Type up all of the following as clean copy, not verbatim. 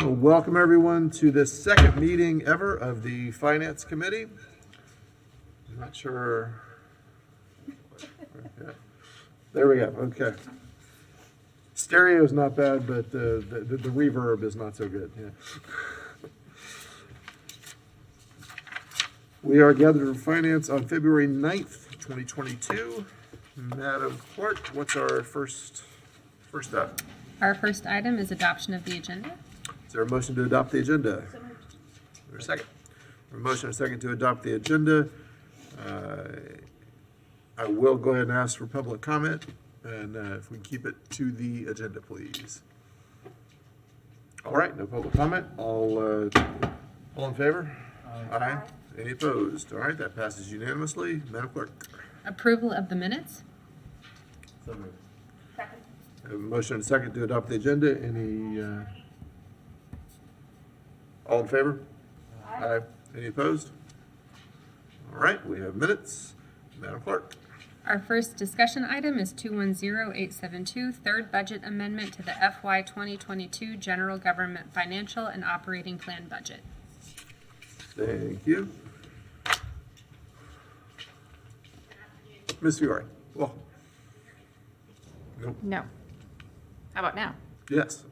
Well, welcome everyone to this second meeting ever of the Finance Committee. I'm not sure. Yeah. There we go. Okay. Stereo is not bad, but the reverb is not so good. Yeah. We are gathered for finance on February 9th, 2022. Madam Clerk, what's our first up? Our first item is adoption of the agenda. Is there a motion to adopt the agenda? Is there a second? A motion and a second to adopt the agenda. I will go ahead and ask for public comment, and if we keep it to the agenda, please. All right, no public comment. All in favor? Aye. Any opposed? All right, that passes unanimously. Madam Clerk. Approval of the minutes. So moved. Second. A motion and a second to adopt the agenda. Any, all in favor? Aye. Any opposed? All right, we have minutes. Madam Clerk. Our first discussion item is 210872, third budget amendment to the FY 2022 General Government Financial and Operating Plan budget. Thank you. Ms. Fiore. Well. Nope. No. How about now? Yes.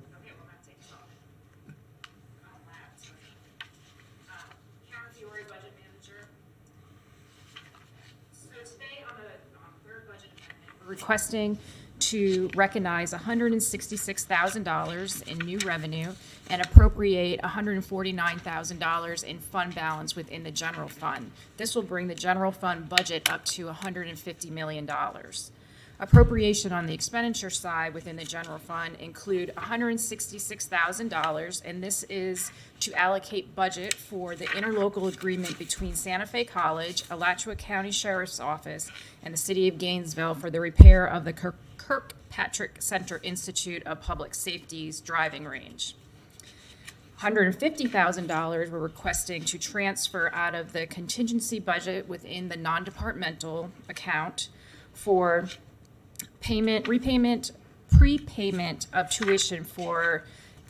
Karen Fiore, budget manager. So today on the third budget amendment, we're requesting to recognize $166,000 in new revenue and appropriate $149,000 in fund balance within the general fund. This will bring the general fund budget up to $150 million. Appropriation on the expenditure side within the general fund include $166,000, and this is to allocate budget for the interlocal agreement between Santa Fe College, Alachua County Sheriff's Office, and the City of Gainesville for the repair of the Kirkpatrick Center Institute of Public Safety's driving range. $150,000 we're requesting to transfer out of the contingency budget within the non-departmental account for prepayment of tuition for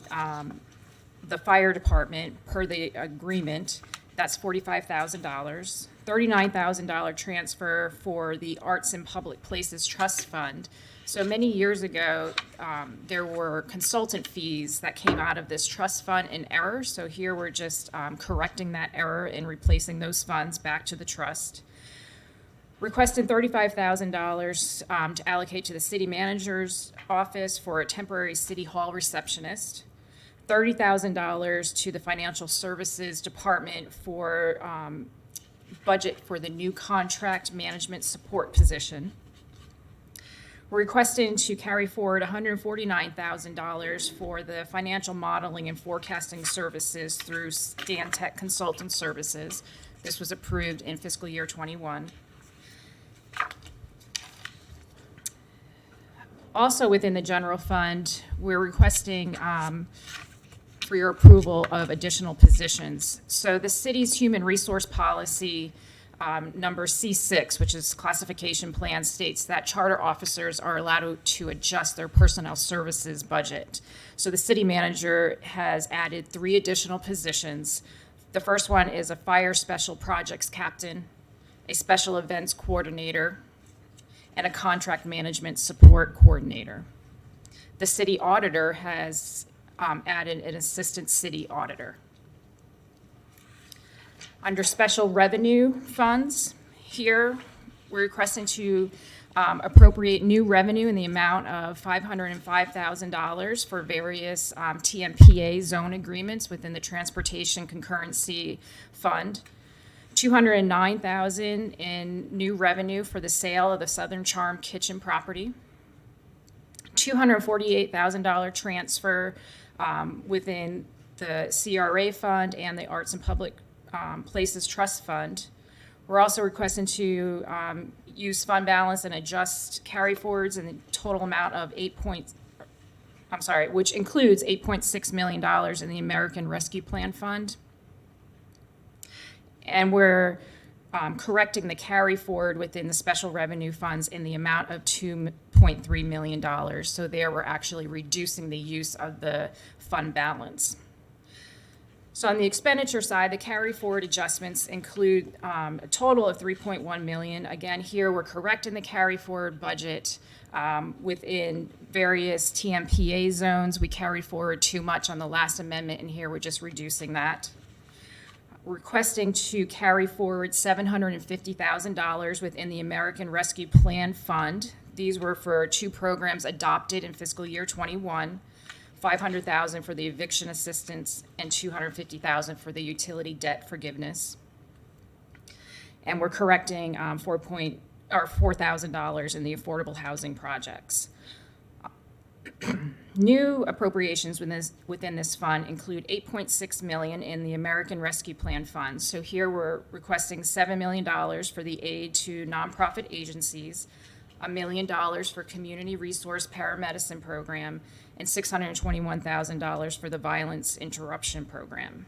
the fire department per the agreement. That's $45,000. $39,000 transfer for the Arts and Public Places Trust Fund. So many years ago, there were consultant fees that came out of this trust fund in error. So here we're just correcting that error and replacing those funds back to the trust. Requested $35,000 to allocate to the city manager's office for a temporary city hall receptionist. $30,000 to the financial services department for budget for the new contract management support position. We're requesting to carry forward $149,000 for the financial modeling and forecasting services through Stantec Consultant Services. This was approved in fiscal year 21. Also within the general fund, we're requesting for your approval of additional positions. So the city's human resource policy number C6, which is classification plan, states that charter officers are allowed to adjust their personnel services budget. So the city manager has added 3 additional positions. The first one is a fire special projects captain, a special events coordinator, and a contract management support coordinator. The city auditor has added an assistant city auditor. Under special revenue funds, here we're requesting to appropriate new revenue in the amount of $505,000 for various TMPA zone agreements within the Transportation Concurrency Fund. $209,000 in new revenue for the sale of the Southern Charm Kitchen property. $248,000 transfer within the CRA fund and the Arts and Public Places Trust Fund. We're also requesting to use fund balance and adjust carry forwards in the total amount of which includes $8.6 million in the American Rescue Plan Fund. And we're correcting the carry forward within the special revenue funds in the amount of $2.3 million. So there we're actually reducing the use of the fund balance. So on the expenditure side, the carry forward adjustments include a total of $3.1 million. Again, here we're correcting the carry forward budget within various TMPA zones. We carried forward too much on the last amendment, and here we're just reducing that. Requesting to carry forward $750,000 within the American Rescue Plan Fund. These were for 2 programs adopted in fiscal year 21. $500,000 for the eviction assistance and $250,000 for the utility debt forgiveness. And we're correcting $4,000 in the affordable housing projects. New appropriations within this fund include $8.6 million in the American Rescue Plan Fund. So here we're requesting $7 million for the aid to nonprofit agencies, $1 million for community resource paramedicine program, and $621,000 for the violence interruption program.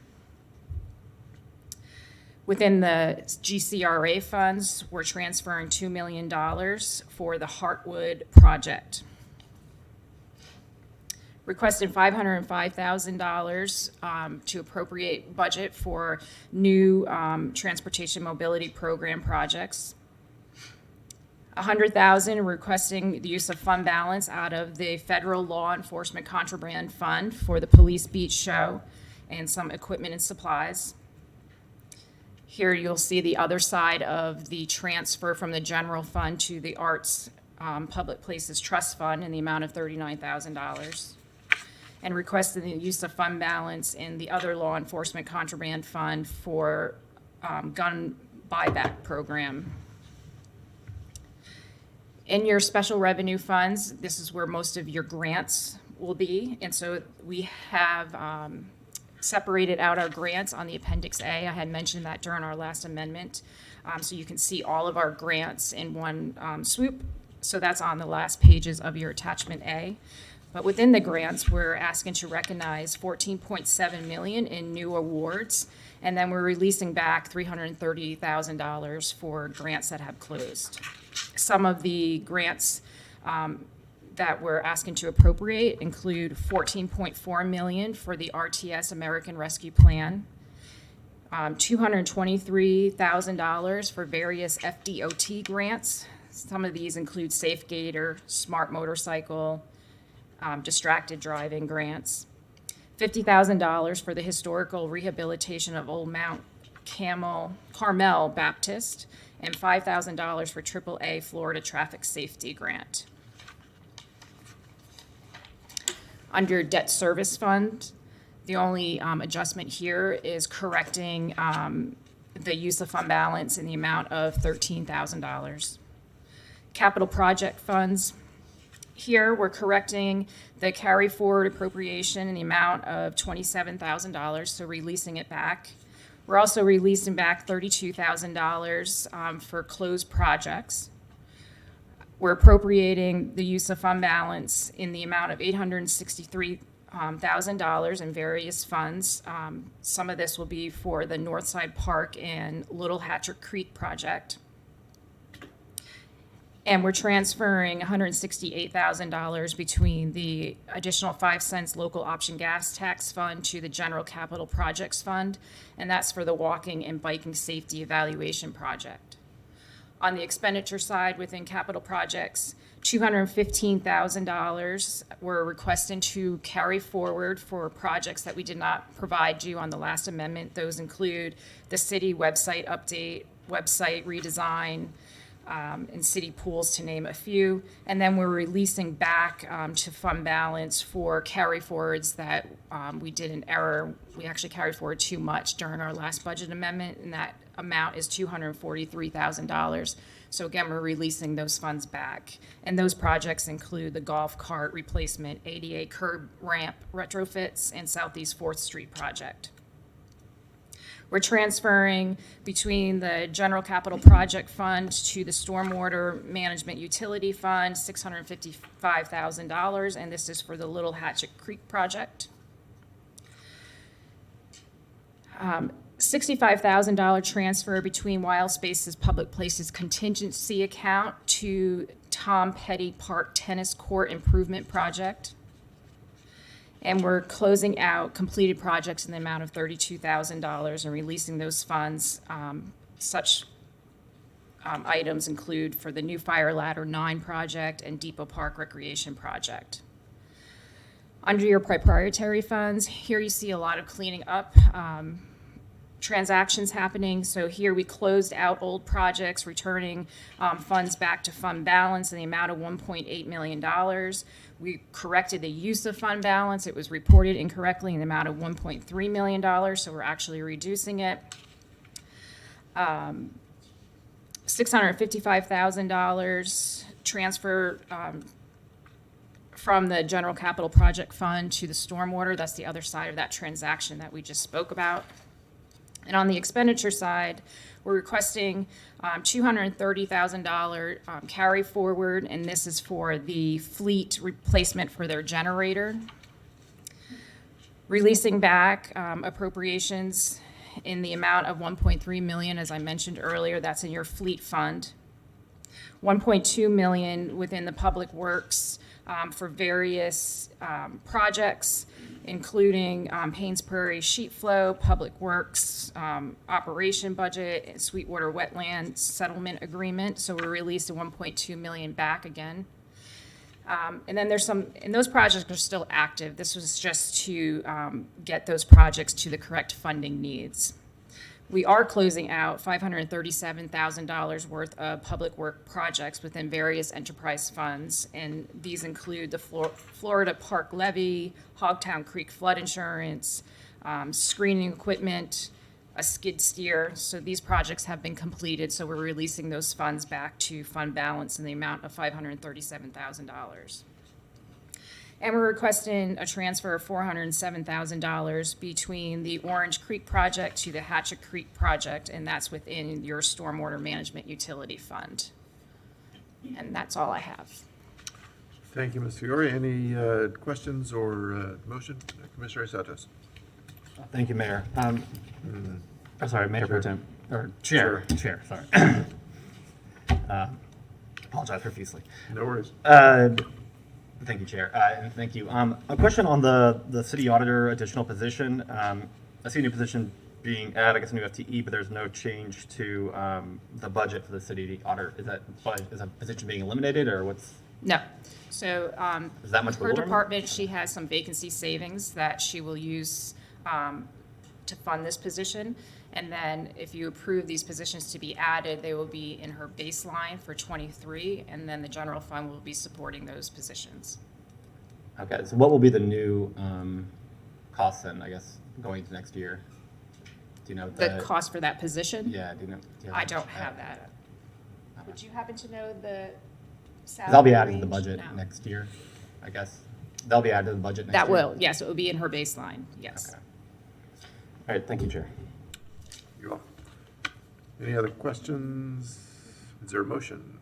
Within the GCRA funds, we're transferring $2 million for the Heartwood project. Requested $505,000 to appropriate budget for new transportation mobility program projects. $100,000 requesting the use of fund balance out of the Federal Law Enforcement Contraband Fund for the Police Beach Show and some equipment and supplies. Here you'll see the other side of the transfer from the general fund to the Arts Public Places Trust Fund in the amount of $39,000. And requesting the use of fund balance in the other law enforcement contraband fund for gun buyback program. In your special revenue funds, this is where most of your grants will be. And so we have separated out our grants on the Appendix A. I had mentioned that during our last amendment. So you can see all of our grants in one swoop. So that's on the last pages of your Attachment A. But within the grants, we're asking to recognize $14.7 million in new awards. And then we're releasing back $330,000 for grants that have closed. Some of the grants that we're asking to appropriate include $14.4 million for the RTS American Rescue Plan, $223,000 for various FDOT grants. Some of these include Safe Gator, Smart Motorcycle, distracted driving grants, $50,000 for the historical rehabilitation of Old Mount Carmel Baptist, and $5,000 for AAA Florida Traffic Safety Grant. Under debt service fund, the only adjustment here is correcting the use of fund balance in the amount of $13,000. Capital project funds, here we're correcting the carry forward appropriation in the amount of $27,000, so releasing it back. We're also releasing back $32,000 for closed projects. We're appropriating the use of fund balance in the amount of $863,000 in various funds. Some of this will be for the Northside Park and Little Hatcher Creek project. And we're transferring $168,000 between the additional 5 cents local option gas tax fund to the general capital projects fund, and that's for the walking and biking safety evaluation project. On the expenditure side within capital projects, $215,000 we're requesting to carry forward for projects that we did not provide you on the last amendment. Those include the city website update, website redesign, and city pools, to name a few. And then we're releasing back to fund balance for carry forwards that we did in error. We actually carried forward too much during our last budget amendment, and that amount is $243,000. So again, we're releasing those funds back. And those projects include the golf cart replacement, ADA curb ramp retrofits, and Southeast 4th Street project. We're transferring between the General Capital Project Fund to the Stormwater Management Utility Fund, $655,000, and this is for the Little Hatchet Creek project. $65,000 transfer between Wild Spaces Public Places contingency account to Tom Petty Park Tennis Court Improvement Project. And we're closing out completed projects in the amount of $32,000 and releasing those funds. Such items include for the new Fire Ladder 9 project and Depot Park Recreation project. Under your proprietary funds, here you see a lot of cleaning up transactions happening. So here we closed out old projects, returning funds back to fund balance in the amount of $1.8 million. We corrected the use of fund balance. It was reported incorrectly in the amount of $1.3 million, so we're actually reducing it. $655,000 transfer from the General Capital Project Fund to the stormwater. That's the other side of that transaction that we just spoke about. And on the expenditure side, we're requesting $230,000 carry forward, and this is for the fleet replacement for their generator. Releasing back appropriations in the amount of $1.3 million, as I mentioned earlier, that's in your fleet fund. $1.2 million within the Public Works for various projects, including Haynes Prairie sheet flow, Public Works operation budget, Sweetwater Wetland settlement agreement. So we released the $1.2 million back again. And then there's some, and those projects are still active. This was just to get those projects to the correct funding needs. We are closing out $537,000 worth of public work projects within various enterprise funds, and these include the Florida Park Levee, Hogtown Creek flood insurance, screening equipment, a skid steer. So these projects have been completed, so we're releasing those funds back to fund balance in the amount of $537,000. And we're requesting a transfer of $407,000 between the Orange Creek project to the Hatchet Creek project, and that's within your stormwater management utility fund. And that's all I have. Thank you, Ms. Fiore. Any questions or motion? Commissioner Santos. Thank you, Mayor. Sorry, Mayor Pro Tem, or Chair, sorry. Apologize profusely. No worries. Thank you, Chair, and thank you. A question on the city auditor additional position. I see a new position being added, I guess a new FTE, but there's no change to the budget for the city auditor. Is that position being eliminated, or what's? No. So Is that much her wiggle room? department, she has some vacancy savings that she will use to fund this position. And then if you approve these positions to be added, they will be in her baseline for '23, and then the general fund will be supporting those positions. Okay, so what will be the new costs then, I guess, going into next year? Do you know? The cost for that position? Yeah, do you know? I don't have that. Would you happen to know the salary? That'll be added to the range? budget No. next year, I guess. They'll be added to the budget next That year? will, yes, it will be in her baseline, yes. Okay. All right, thank you, Chair. You're welcome. Any other questions? Is there a motion?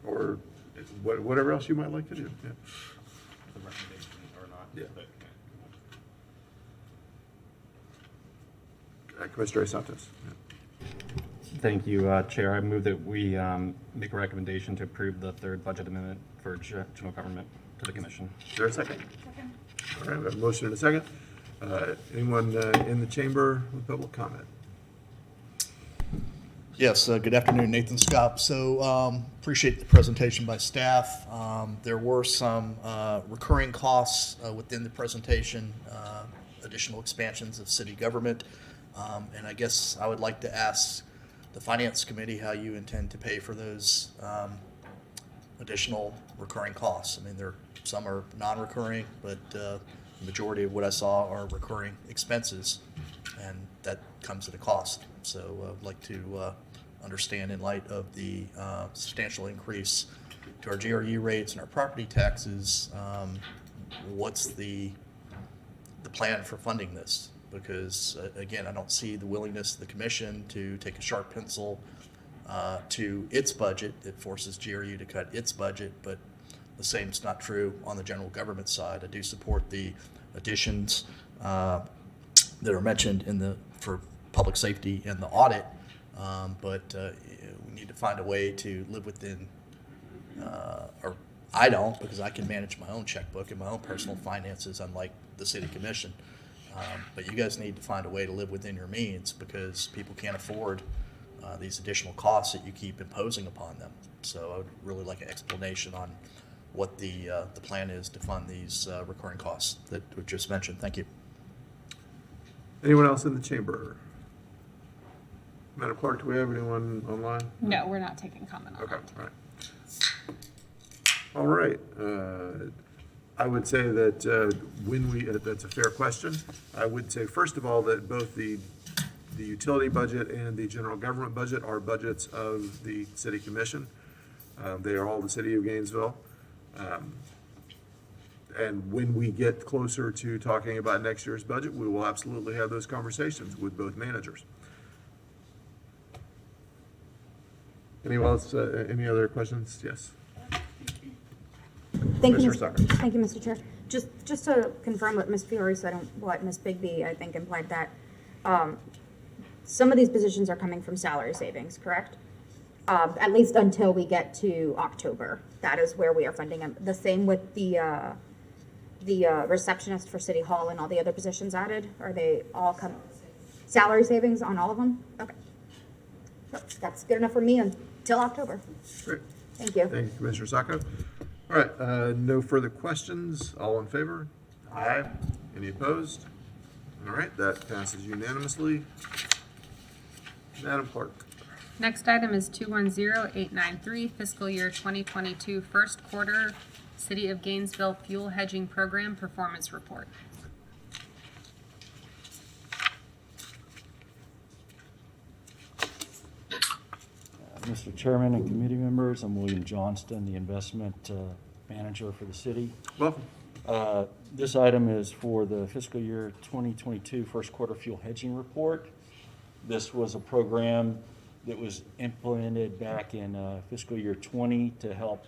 Or whatever else you might like to do. Yeah. The recommendation or not. Yeah. But, Commissioner Santos. Yeah. Thank you, Chair. I move that we make a recommendation to approve the third budget amendment for general government to the commission. Is there a second? Second. All right, we have a motion and a second. Anyone in the chamber with public comment? Yes, good afternoon, Nathan Scott. So appreciate the presentation by staff. There were some recurring costs within the presentation, additional expansions of city government. And I guess I would like to ask the Finance Committee how you intend to pay for those additional recurring costs. I mean, some are non-recurring, but the majority of what I saw are recurring expenses, and that comes at a cost. So I'd like to understand, in light of the substantial increase to our GRU rates and our property taxes, what's the plan for funding this? Because again, I don't see the willingness of the commission to take a sharp pencil to its budget. It forces GRU to cut its budget, but the same is not true on the general government side. I do support the additions that are mentioned for public safety and the audit, but we need to find a way to live within, or I don't, because I can manage my own checkbook and my own personal finances, unlike the city commission. But you guys need to find a way to live within your means, because people can't afford these additional costs that you keep imposing upon them. So I would really like an explanation on what the plan is to fund these recurring costs that were just mentioned. Thank you. Anyone else in the chamber? Madam Clerk, do we have anyone online? No, we're not taking comment on Okay, that. all right. I would say that when we, that's a fair question. I would say, first of all, that both the utility budget and the general government budget are budgets of the city commission. They are all the city of Gainesville. And when we get closer to talking about next year's budget, we will absolutely have those conversations with both managers. Anyone else, any other questions? Yes. Thank you, Mr. Zucker. Thank you, Mr. Chair. Just to confirm what Ms. Fiore said and what Ms. Bigby, I think, implied that some of these positions are coming from salary savings, correct? At least until we get to October. That is where we are funding them. The same with the receptionist for City Hall and all the other positions added? Are they all salary savings on all of them? Okay. That's good enough for me until October. Great. Thank you. Thank you, Commissioner Sacco. All right, no further questions. All in favor? Aye. Any opposed? All right, that passes unanimously. Madam Clerk. Next item is 210893, fiscal year 2022 first quarter City of Gainesville Fuel Hedging Program Performance Report. Mr. Chairman and committee members, I'm William Johnston, the investment manager for the city. Welcome. This item is for the fiscal year 2022 first quarter fuel hedging report. This was a program that was implemented back in fiscal year 20 to help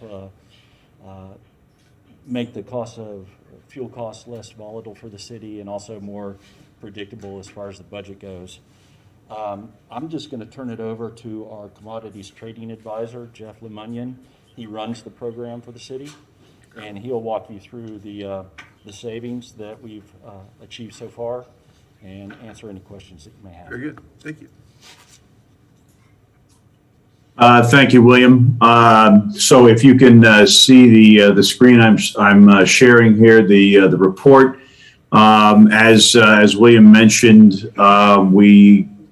make the cost of fuel costs less volatile for the city and also more predictable as far as the budget goes. I'm just going to turn it over to our commodities trading advisor, Jeff Lemunion. He runs the program for the city, and he'll walk you through the savings that we've achieved so far and answer any questions that you may have. Very good. Thank you. Thank you, William. So if you can see the screen I'm sharing here, the report. As William mentioned,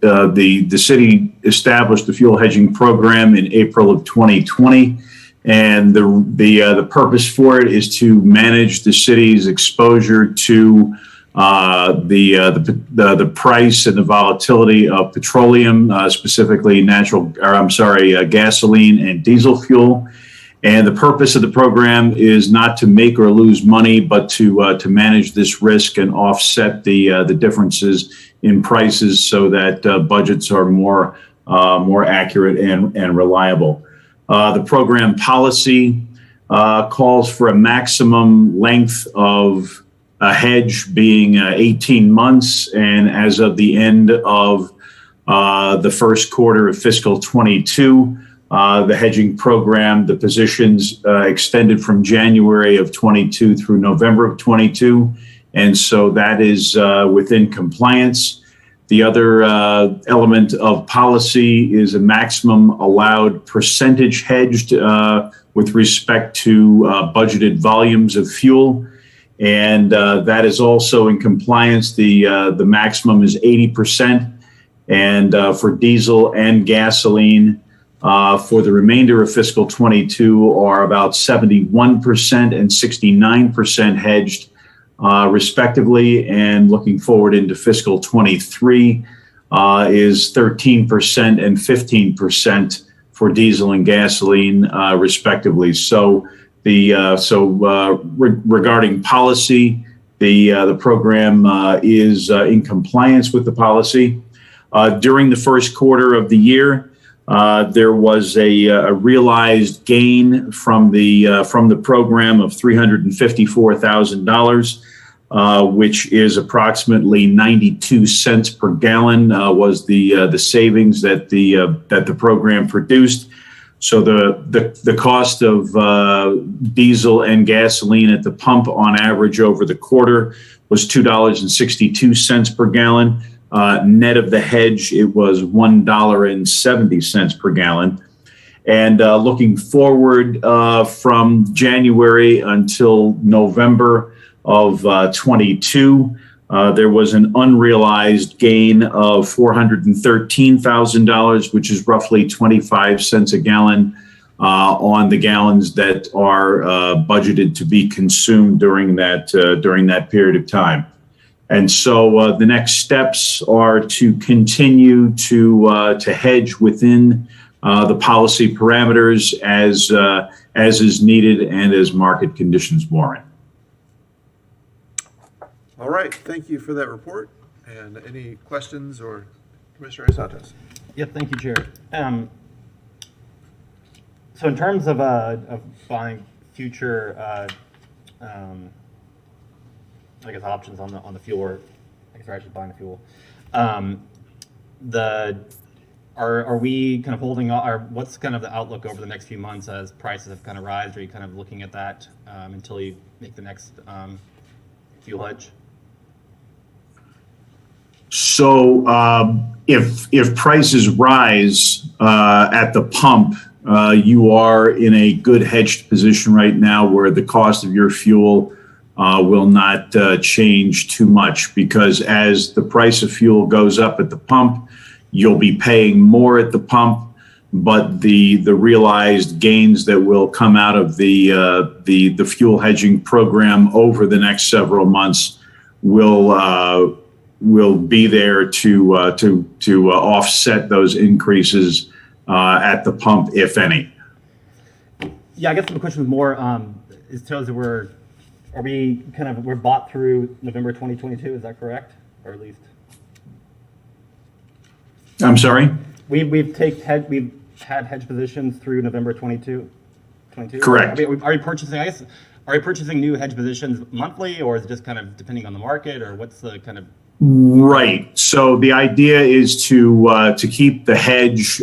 the city established the fuel hedging program in April of 2020, and the purpose for it is to manage the city's exposure to the price and the volatility of petroleum, specifically gasoline and diesel fuel. And the purpose of the program is not to make or lose money, but to manage this risk and offset the differences in prices so that budgets are more accurate and reliable. The program policy calls for a maximum length of a hedge being 18 months, and as of the end of the first quarter of fiscal 22, the hedging program, the positions extended from January of 22 through November of 22, and so that is within compliance. The other element of policy is a maximum allowed percentage hedged with respect to budgeted volumes of fuel. And that is also in compliance. The maximum is 80%, and for diesel and gasoline for the remainder of fiscal 22 are about 71% and 69% hedged, respectively. And looking forward into fiscal 23 is 13% and 15% for diesel and gasoline, respectively. So regarding policy, the program is in compliance with the policy. During the first quarter of the year, there was a realized gain from the program of $354,000, which is approximately 92 cents per gallon was the savings that the program produced. So the cost of diesel and gasoline at the pump on average over the quarter was $2.62 per gallon. Net of the hedge, it was $1.70 per gallon. And looking forward from January until November of 22, there was an unrealized gain of $413,000, which is roughly 25 cents a gallon on the gallons that are budgeted to be consumed during that period of time. And so the next steps are to continue to hedge within the policy parameters as is needed and as market conditions warrant. All right, thank you for that report. And any questions or Commissioner Santos? Yep, thank you, Chair. So in terms of buying future, I guess options on the fuel, or I guess we're actually buying the fuel. Are we kind of holding on, or what's kind of the outlook over the next few months as prices have kind of rise? Are you kind of looking at that until you make the next fuel hedge? So if prices rise at the pump, you are in a good hedged position right now where the cost of your fuel will not change too much, because as the price of fuel goes up at the pump, you'll be paying more at the pump, but the realized gains that will come out of the fuel hedging program over the next several months will be there to offset those increases at the pump, if any. Yeah, I guess the question is more is tells that we're bought through November 2022. Is that correct, or at least? I'm sorry? We've had hedge positions through November 22. Correct. Are you purchasing? I guess are you purchasing new hedge positions monthly, or is it just kind of depending on the market, or what's the kind of? Right. So the idea is to keep the hedge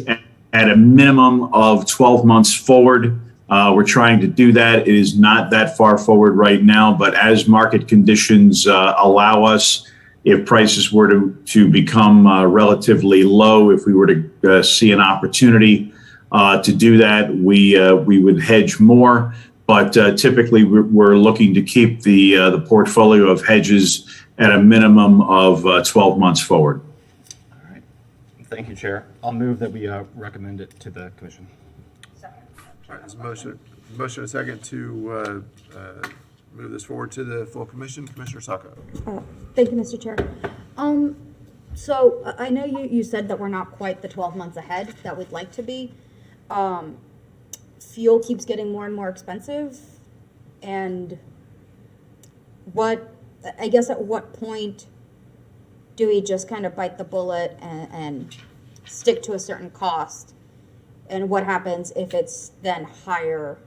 at a minimum of 12 months forward. We're trying to do that. It is not that far forward right now, but as market conditions allow us, if prices were to become relatively low, if we were to see an opportunity to do that, we would hedge more. But typically, we're looking to keep the portfolio of hedges at a minimum of 12 months forward. All right. Thank you, Chair. I'll move that we recommend it to the Commission. All right, there's a motion and a second to move this forward to the full commission. Commissioner Sacco. Thank you, Mr. Chair. So I know you said that we're not quite the 12 months ahead that we'd like to be. Fuel keeps getting more and more expensive, and I guess at what point do we just kind of bite the bullet and stick to a certain cost? And what happens if it's then higher?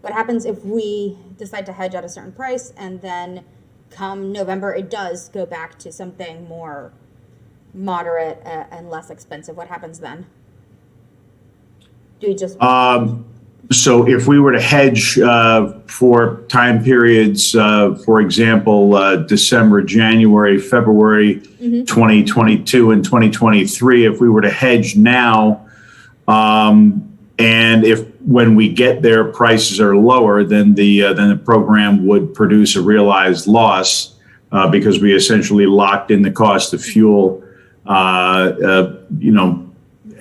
What happens if we decide to hedge at a certain price and then come November it does go back to something more moderate and less expensive? What happens then? Do we just... So if we were to hedge for time periods, for example, December, January, February 2022 and 2023, if we were to hedge now, and if when we get there prices are lower, then the program would produce a realized loss because we essentially locked in the cost of fuel,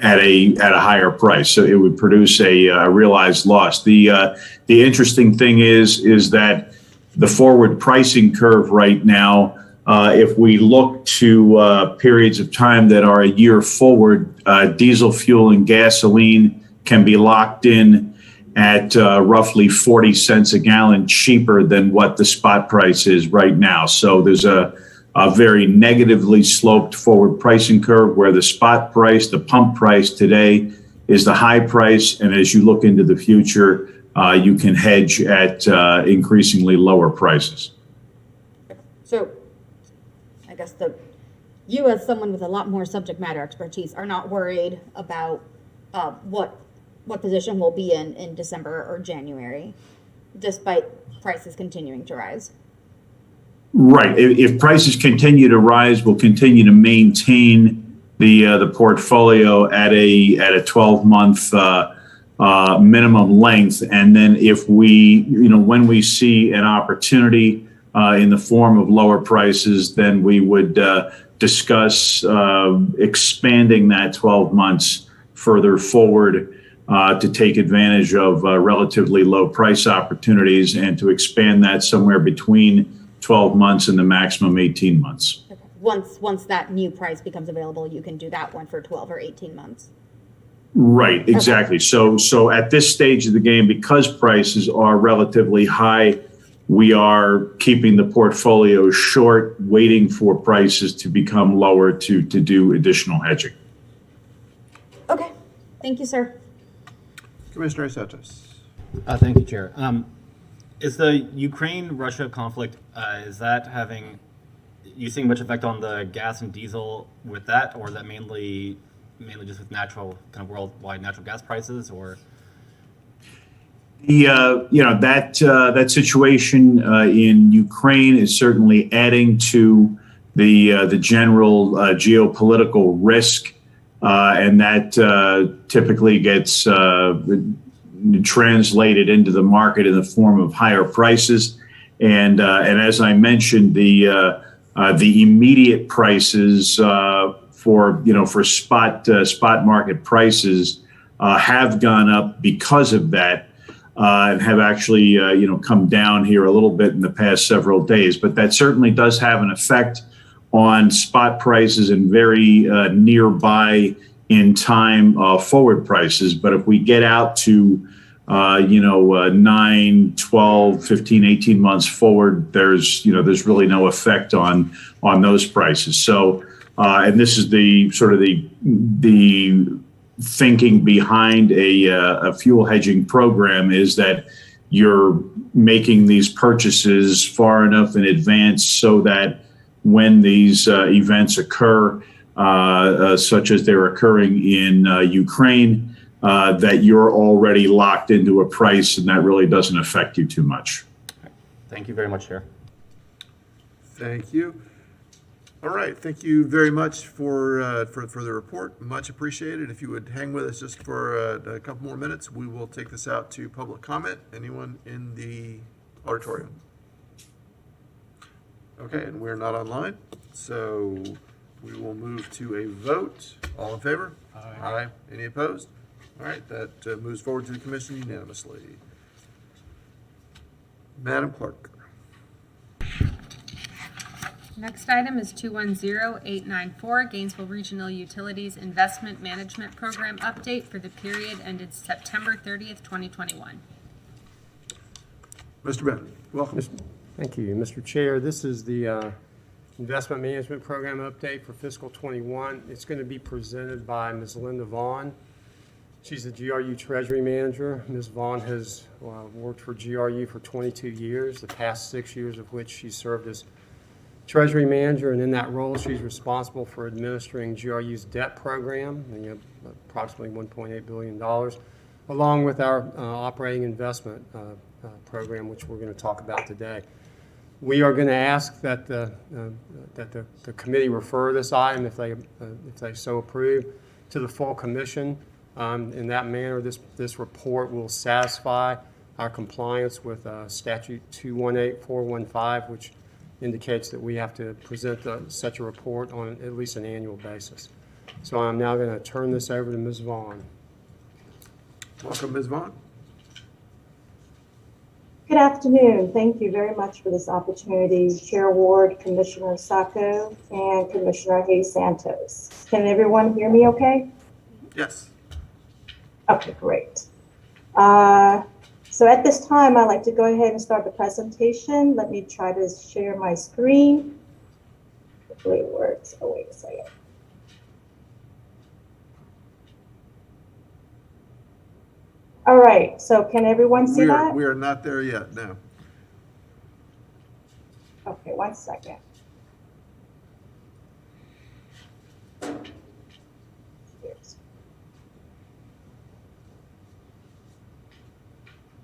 at a higher price. So it would produce a realized loss. The interesting thing is that the forward pricing curve right now, if we look to periods of time that are a year forward, diesel fuel and gasoline can be locked in at roughly 40 cents a gallon cheaper than what the spot price is right now. So there's a very negatively sloped forward pricing curve where the spot price, the pump price today is the high price. And as you look into the future, you can hedge at increasingly lower prices. So I guess you as someone with a lot more subject matter expertise are not worried about what position we'll be in December or January, despite prices continuing to rise. Right. If prices continue to rise, we'll continue to maintain the portfolio at a 12-month minimum length. And then if we, when we see an opportunity in the form of lower prices, then we would discuss expanding that 12 months further forward to take advantage of relatively low price opportunities and to expand that somewhere between 12 months and the maximum 18 months. Okay. Once that new price becomes available, you can do that one for 12 or 18 months. Right, exactly. So at this stage of the game, because prices are relatively high, we are keeping the portfolio short, waiting for prices to become lower to do additional hedging. Okay, thank you, sir. Commissioner Santos. Thank you, Chair. Is the Ukraine-Russia conflict, is that having, you seeing much effect on the gas and diesel with that, or is that mainly just with natural, kind of worldwide natural gas prices, or? That situation in Ukraine is certainly adding to the general geopolitical risk, and that typically gets translated into the market in the form of higher prices. And as I mentioned, the immediate prices for spot market prices have gone up because of that. And have actually, come down here a little bit in the past several days. But that certainly does have an effect on spot prices and very nearby in time forward prices. But if we get out to, 9, 12, 15, 18 months forward, there's really no effect on those prices. So, and this is the sort of the thinking behind a fuel hedging program, is that you're making these purchases far enough in advance so that when these events occur, such as they're occurring in Ukraine, that you're already locked into a price and that really doesn't affect you too much. Thank you very much, Chair. Thank you. All right, thank you very much for the report. Much appreciated. If you would hang with us just for a couple more minutes, we will take this out to public comment. Anyone in the auditorium? Okay, and we're not online, so we will move to a vote. All in favor? Aye. Any opposed? All right, that moves forward to the commission unanimously. Madam Clerk. Next item is 210894, Gainesville Regional Utilities Investment Management Program update for the period ended September 30th, 2021. Mr. Bennett, welcome. Thank you, Mr. Chair. This is the Investment Management Program update for fiscal 21. It's going to be presented by Ms. Linda Vaughn. She's the GRU Treasury Manager. Ms. Vaughn has worked for GRU for 22 years, the past 6 years of which she served as Treasury Manager, and in that role, she's responsible for administering GRU's debt program, approximately $1.8 billion, along with our operating investment program, which we're going to talk about today. We are going to ask that the committee refer this item, if they so approve, to the full commission. In that manner, this report will satisfy our compliance with Statute 218415, which indicates that we have to present such a report on at least an annual basis. So I'm now going to turn this over to Ms. Vaughn. Welcome, Ms. Vaughn. Good afternoon. Thank you very much for this opportunity, Chair Ward, Commissioner Sacco, and Commissioner Hayes Santos. Can everyone hear me okay? Yes. Okay, great. So at this time, I'd like to go ahead and start the presentation. Let me try to share my screen. Hopefully it works. Oh, wait a second. All right, so can everyone see that? We are not there yet, no. Okay, 1 second.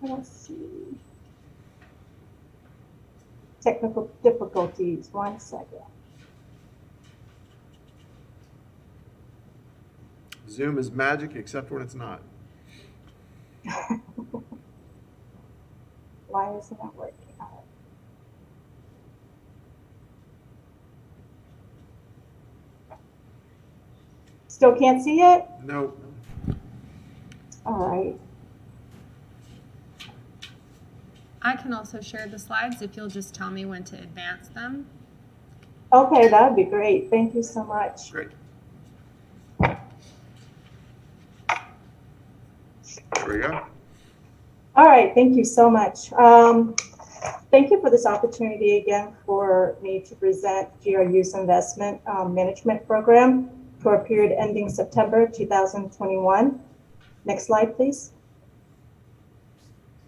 Let's see. Technical difficulties, 1 second. Zoom is magic except when it's not. Why isn't it working? Still can't see it? Nope. All right. I can also share the slides if you'll just tell me when to advance them. Okay, that would be great. Thank you so much. Great. There we go. All right, thank you so much. Thank you for this opportunity again for me to present GRU's investment management program for a period ending September 2021. Next slide, please.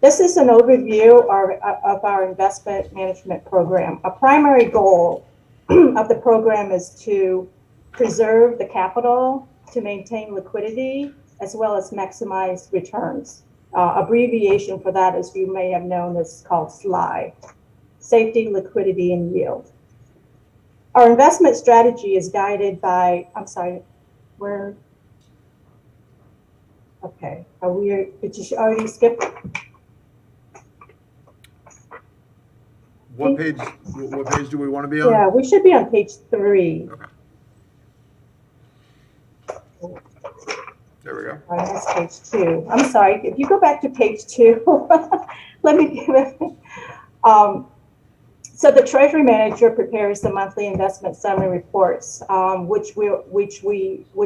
This is an overview of our investment management program. A primary goal of the program is to preserve the capital, to maintain liquidity, as well as maximize returns. Abbreviation for that, as you may have known, is called SLI, Safety, Liquidity, and Yield. Our investment strategy is guided by, I'm sorry, where? Okay, did you already skip? What page do we want to be on? Yeah, we should be on page 3. Okay. There we go. Oh, that's page 2. I'm sorry. If you go back to page 2, let me give it. So the Treasury Manager prepares the monthly investment summary reports, which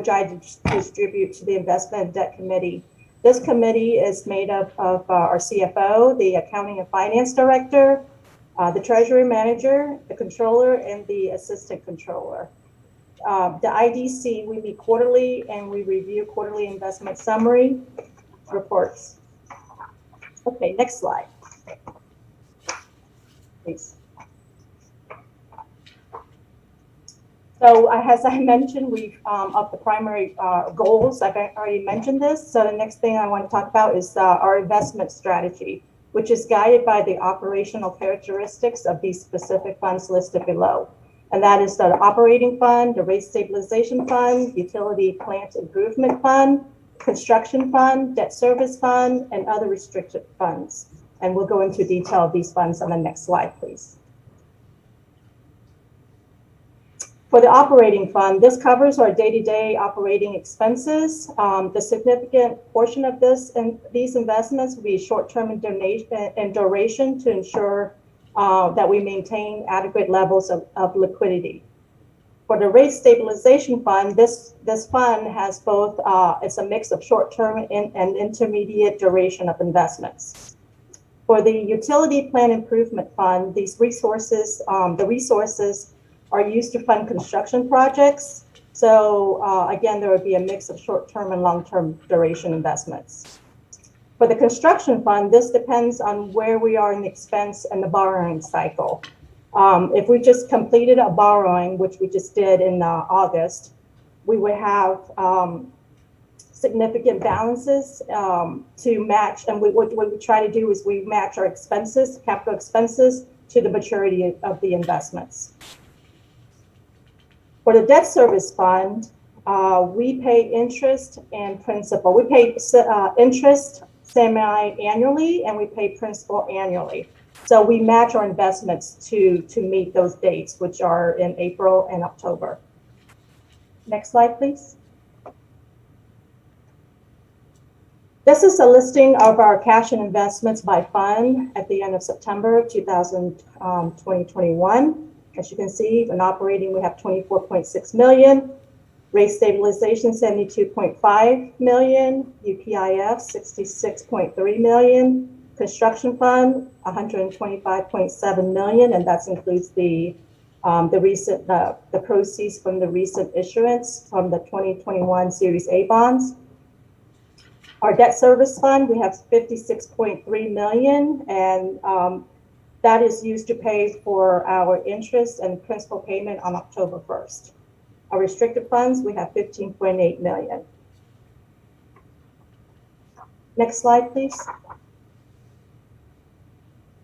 I distribute to the Investment and Debt Committee. This committee is made up of our CFO, the Accounting and Finance Director, the Treasury Manager, the Controller, and the Assistant Controller. The IDC, we meet quarterly and we review quarterly investment summary reports. Okay, next slide, please. So as I mentioned, we've of the primary goals, I've already mentioned this. So the next thing I want to talk about is our investment strategy, which is guided by the operational characteristics of these specific funds listed below. And that is the operating fund, the rate stabilization fund, utility plant improvement fund, construction fund, debt service fund, and other restricted funds. And we'll go into detail of these funds on the next slide, please. For the operating fund, this covers our day-to-day operating expenses. The significant portion of these investments will be short-term in duration to ensure that we maintain adequate levels of liquidity. For the rate stabilization fund, this fund has both, it's a mix of short-term and intermediate duration of investments. For the utility plant improvement fund, these resources, the resources are used to fund construction projects. So again, there would be a mix of short-term and long-term duration investments. For the construction fund, this depends on where we are in the expense and the borrowing cycle. If we just completed a borrowing, which we just did in August, we would have significant balances to match. And what we try to do is we match our expenses, capital expenses, to the maturity of the investments. For the debt service fund, we pay interest and principal. We pay interest semi-annually and we pay principal annually. So we match our investments to meet those dates, which are in April and October. Next slide, please. This is a listing of our cash and investments by fund at the end of September 2021. As you can see, in operating, we have 24.6 million. Rate stabilization, 72.5 million. UPIF, 66.3 million. Construction fund, 125.7 million, and that includes the proceeds from the recent issuance from the 2021 Series A bonds. Our debt service fund, we have 56.3 million, and that is used to pay for our interest and principal payment on October 1st. Our restricted funds, we have 15.8 million. Next slide, please.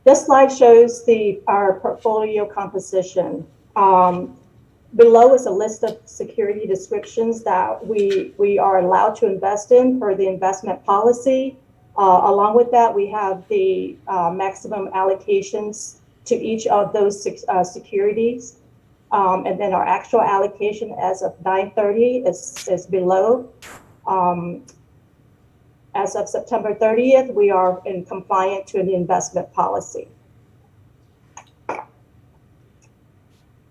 This slide shows our portfolio composition. Below is a list of security descriptions that we are allowed to invest in per the investment policy. Along with that, we have the maximum allocations to each of those securities. And then our actual allocation as of 9/30 is below. As of September 30th, we are in compliant to the investment policy.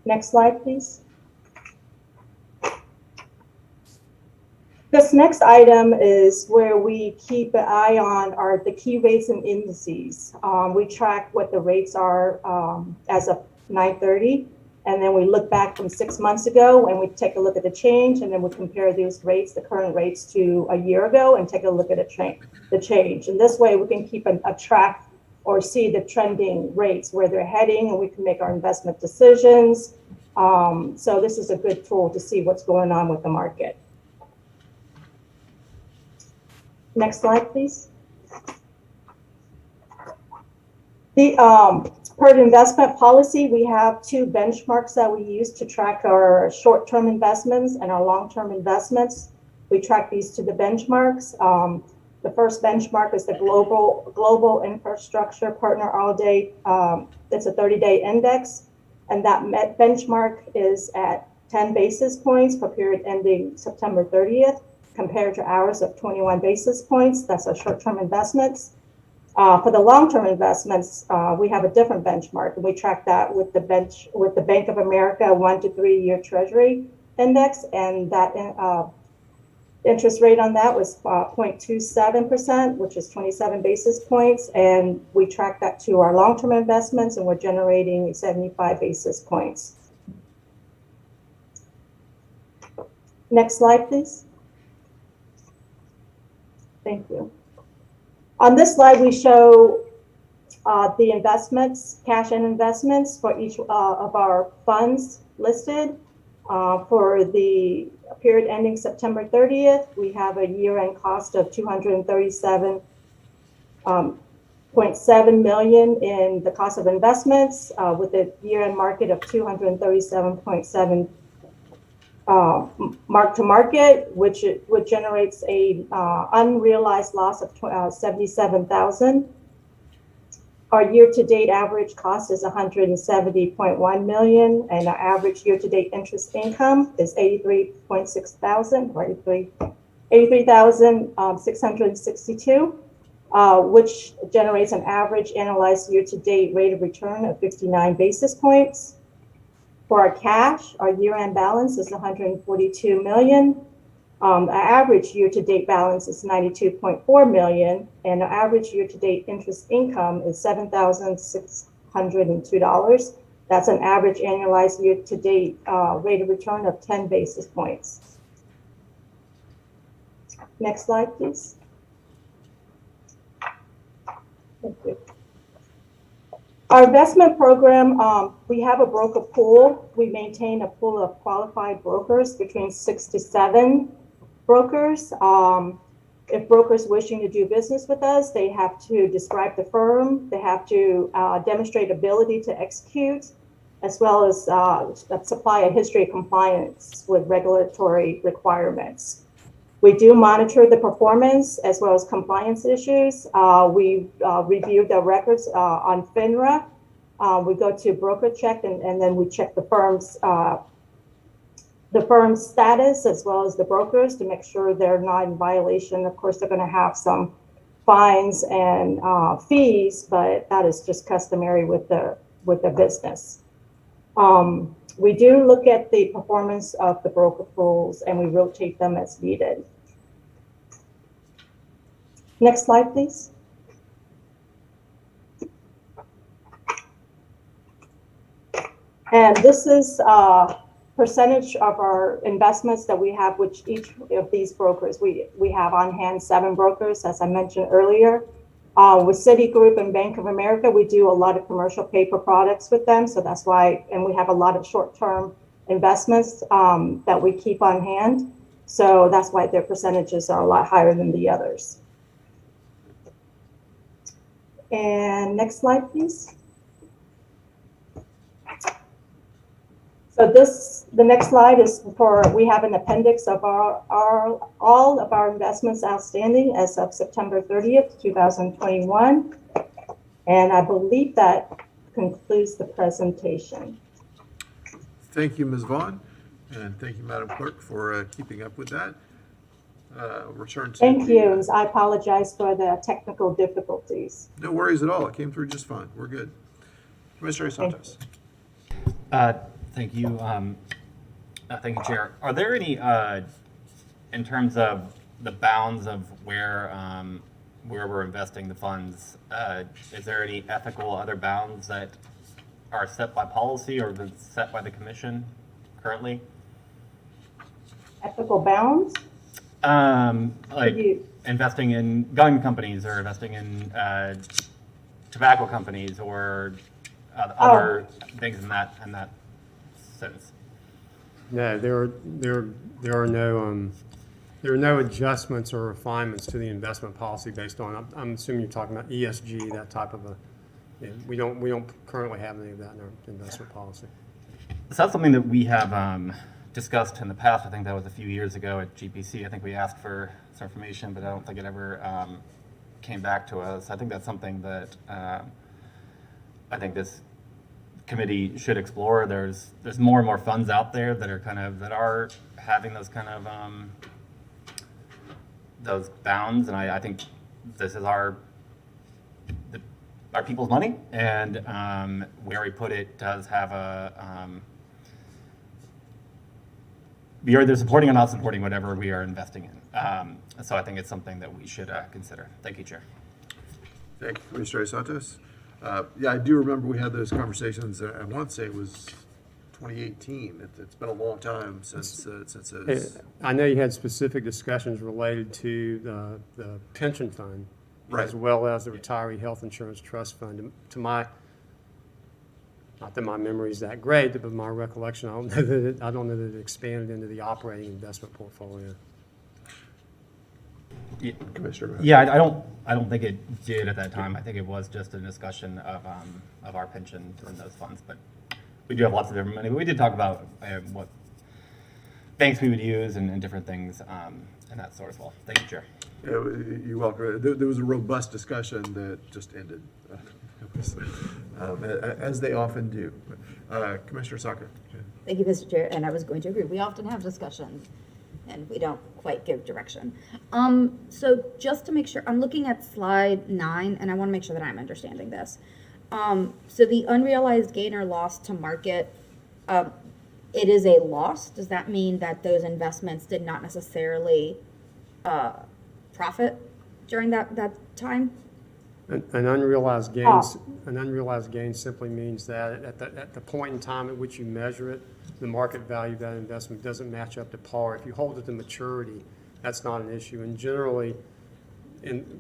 Next slide, please. This next item is where we keep an eye on the key rates and indices. We track what the rates are as of 9/30, and then we look back from 6 months ago and we take a look at the change, and then we compare these rates, the current rates, to a year ago and take a look at the change. And this way we can keep a track or see the trending rates, where they're heading, and we can make our investment decisions. So this is a good tool to see what's going on with the market. Next slide, please. Per the investment policy, we have two benchmarks that we use to track our short-term investments and our long-term investments. We track these to the benchmarks. The first benchmark is the Global Infrastructure Partner All Day. It's a 30-day index, and that benchmark is at 10 basis points for period ending September 30th, compared to ours of 21 basis points. That's our short-term investments. For the long-term investments, we have a different benchmark, and we track that with the Bank of America 1 to 3 year Treasury Index, and that interest rate on that was 0.27%, which is 27 basis points, and we track that to our long-term investments, and we're generating 75 basis points. Next slide, please. Thank you. On this slide, we show the investments, cash and investments for each of our funds listed. For the period ending September 30th, we have a year-end cost of $237.7 million in the cost of investments, with a year-end market of 237.7 mark to market, which generates a unrealized loss of $77,000. Our year-to-date average cost is $170.1 million, and our average year-to-date interest income is $83,662, which generates an average annualized year-to-date rate of return of 59 basis points. For our cash, our year-end balance is $142 million. Our average year-to-date balance is $92.4 million, and our average year-to-date interest income is $7,602. That's an average annualized year-to-date rate of return of 10 basis points. Next slide, please. Thank you. Our investment program, we have a broker pool. We maintain a pool of qualified brokers, between 6 to 7 brokers. If brokers wishing to do business with us, they have to describe the firm. They have to demonstrate ability to execute, as well as supply a history of compliance with regulatory requirements. We do monitor the performance as well as compliance issues. We review the records on FINRA. We go to broker check, and then we check the firm's status as well as the brokers to make sure they're not in violation. Of course, they're going to have some fines and fees, but that is just customary with the business. We do look at the performance of the broker pools, and we rotate them as needed. Next slide, please. And this is percentage of our investments that we have, which each of these brokers, we have on hand 7 brokers, as I mentioned earlier. With Citigroup and Bank of America, we do a lot of commercial paper products with them. So that's why, and we have a lot of short-term investments that we keep on hand. So that's why their percentages are a lot higher than the others. And next slide, please. So the next slide is we have an appendix of all of our investments outstanding as of September 30th, 2021. And I believe that concludes the presentation. Thank you, Ms. Vaughn, and thank you, Madam Clerk, for keeping up with that. Return to Thank the, you. I apologize for the technical difficulties. No worries at all. It came through just fine. We're good. Commissioner Santos. Thank you. Thank you, Chair. Are there any, in terms of the bounds of where we're investing the funds, is there any ethical other bounds that are set by policy or been set by the commission currently? Ethical bounds? Like investing in gun companies or investing in tobacco companies or other things in that sense. No, there are no adjustments or refinements to the investment policy based on, I'm assuming you're talking about ESG, that type of we don't currently have any of that in our investment policy. So that's something that we have discussed in the past. I think that was a few years ago at GPC. I think we asked for some information, but I don't think it ever came back to us. I think that's something that I think this committee should explore. There's more and more funds out there that are having those kind of those bounds, and I think this is our people's money, and where we put it does have a be either supporting or not supporting whatever we are investing in. So I think it's something that we should consider. Thank you, Chair. Thank you, Commissioner Santos. Yeah, I do remember we had those conversations. I want to say it was 2018. It's been a long time since those. I know you had specific discussions related to the pension fund, Right. as well as the retiree health insurance trust fund. Not that my memory is that great, but my recollection, I don't know that it expanded into the operating investment portfolio. Yeah, Commissioner. yeah, I don't think it did at that time. I think it was just a discussion of our pension and those funds. But we do have lots of different money. But we did talk about what banks we would use and different things and that sort as well. Thank you, Chair. You're welcome. There was a robust discussion that just ended, as they often do. Commissioner Soccer. Thank you, Mr. Chair, and I was going to agree. We often have discussions, and we don't quite give direction. So just to make sure, I'm looking at slide 9, and I want to make sure that I'm understanding this. So the unrealized gain or loss to market, it is a loss. Does that mean that those investments did not necessarily profit during that time? An unrealized gain simply means that at the point in time at which you measure it, the market value of that investment doesn't match up to par. If you hold it to maturity, that's not an issue. And generally,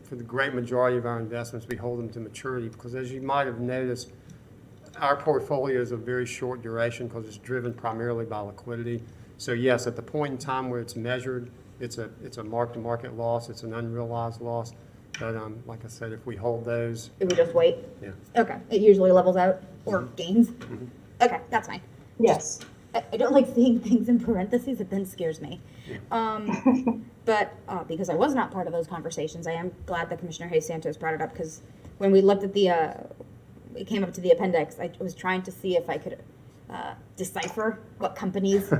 for the great majority of our investments, we hold them to maturity because, as you might have noticed, our portfolio is of very short duration because it's driven primarily by liquidity. So yes, at the point in time where it's measured, it's a mark-to-market loss. It's an unrealized loss. But like I said, if we hold those, Did we just wait? Yeah. Okay, it usually levels out or gains? Okay, that's fine. Yes. I don't like seeing things in parentheses, it then scares me. But because I was not part of those conversations, I am glad that Commissioner Hayes Santos brought it up because when we looked at it came up to the appendix, I was trying to see if I could decipher what companies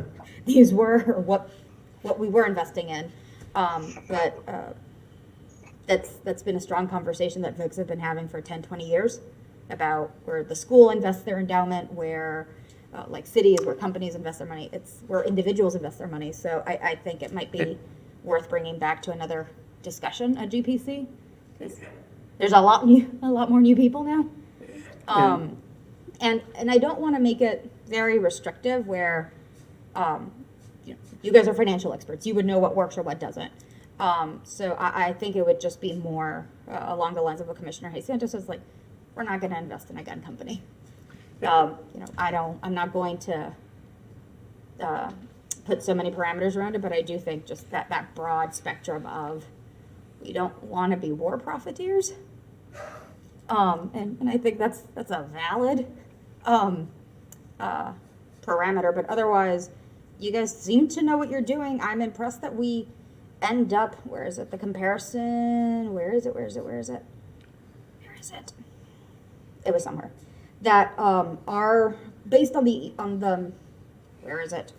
these were or what we were investing in. But that's been a strong conversation that folks have been having for 10, 20 years about where the school invests their endowment, where like cities, where companies invest their money. It's where individuals invest their money. So I think it might be worth bringing back to another discussion at GPC. There's a lot more new people now. And I don't want to make it very restrictive where you guys are financial experts. You would know what works or what doesn't. So I think it would just be more along the lines of what Commissioner Hayes Santos says, like, we're not going to invest in a gun company. I'm not going to put so many parameters around it, but I do think just that broad spectrum of we don't want to be war profiteers. And I think that's a valid, parameter, but otherwise, you guys seem to know what you're doing. I'm impressed that we end up, where is it, the comparison, where is it? It was somewhere. That, are, based on the, where is it?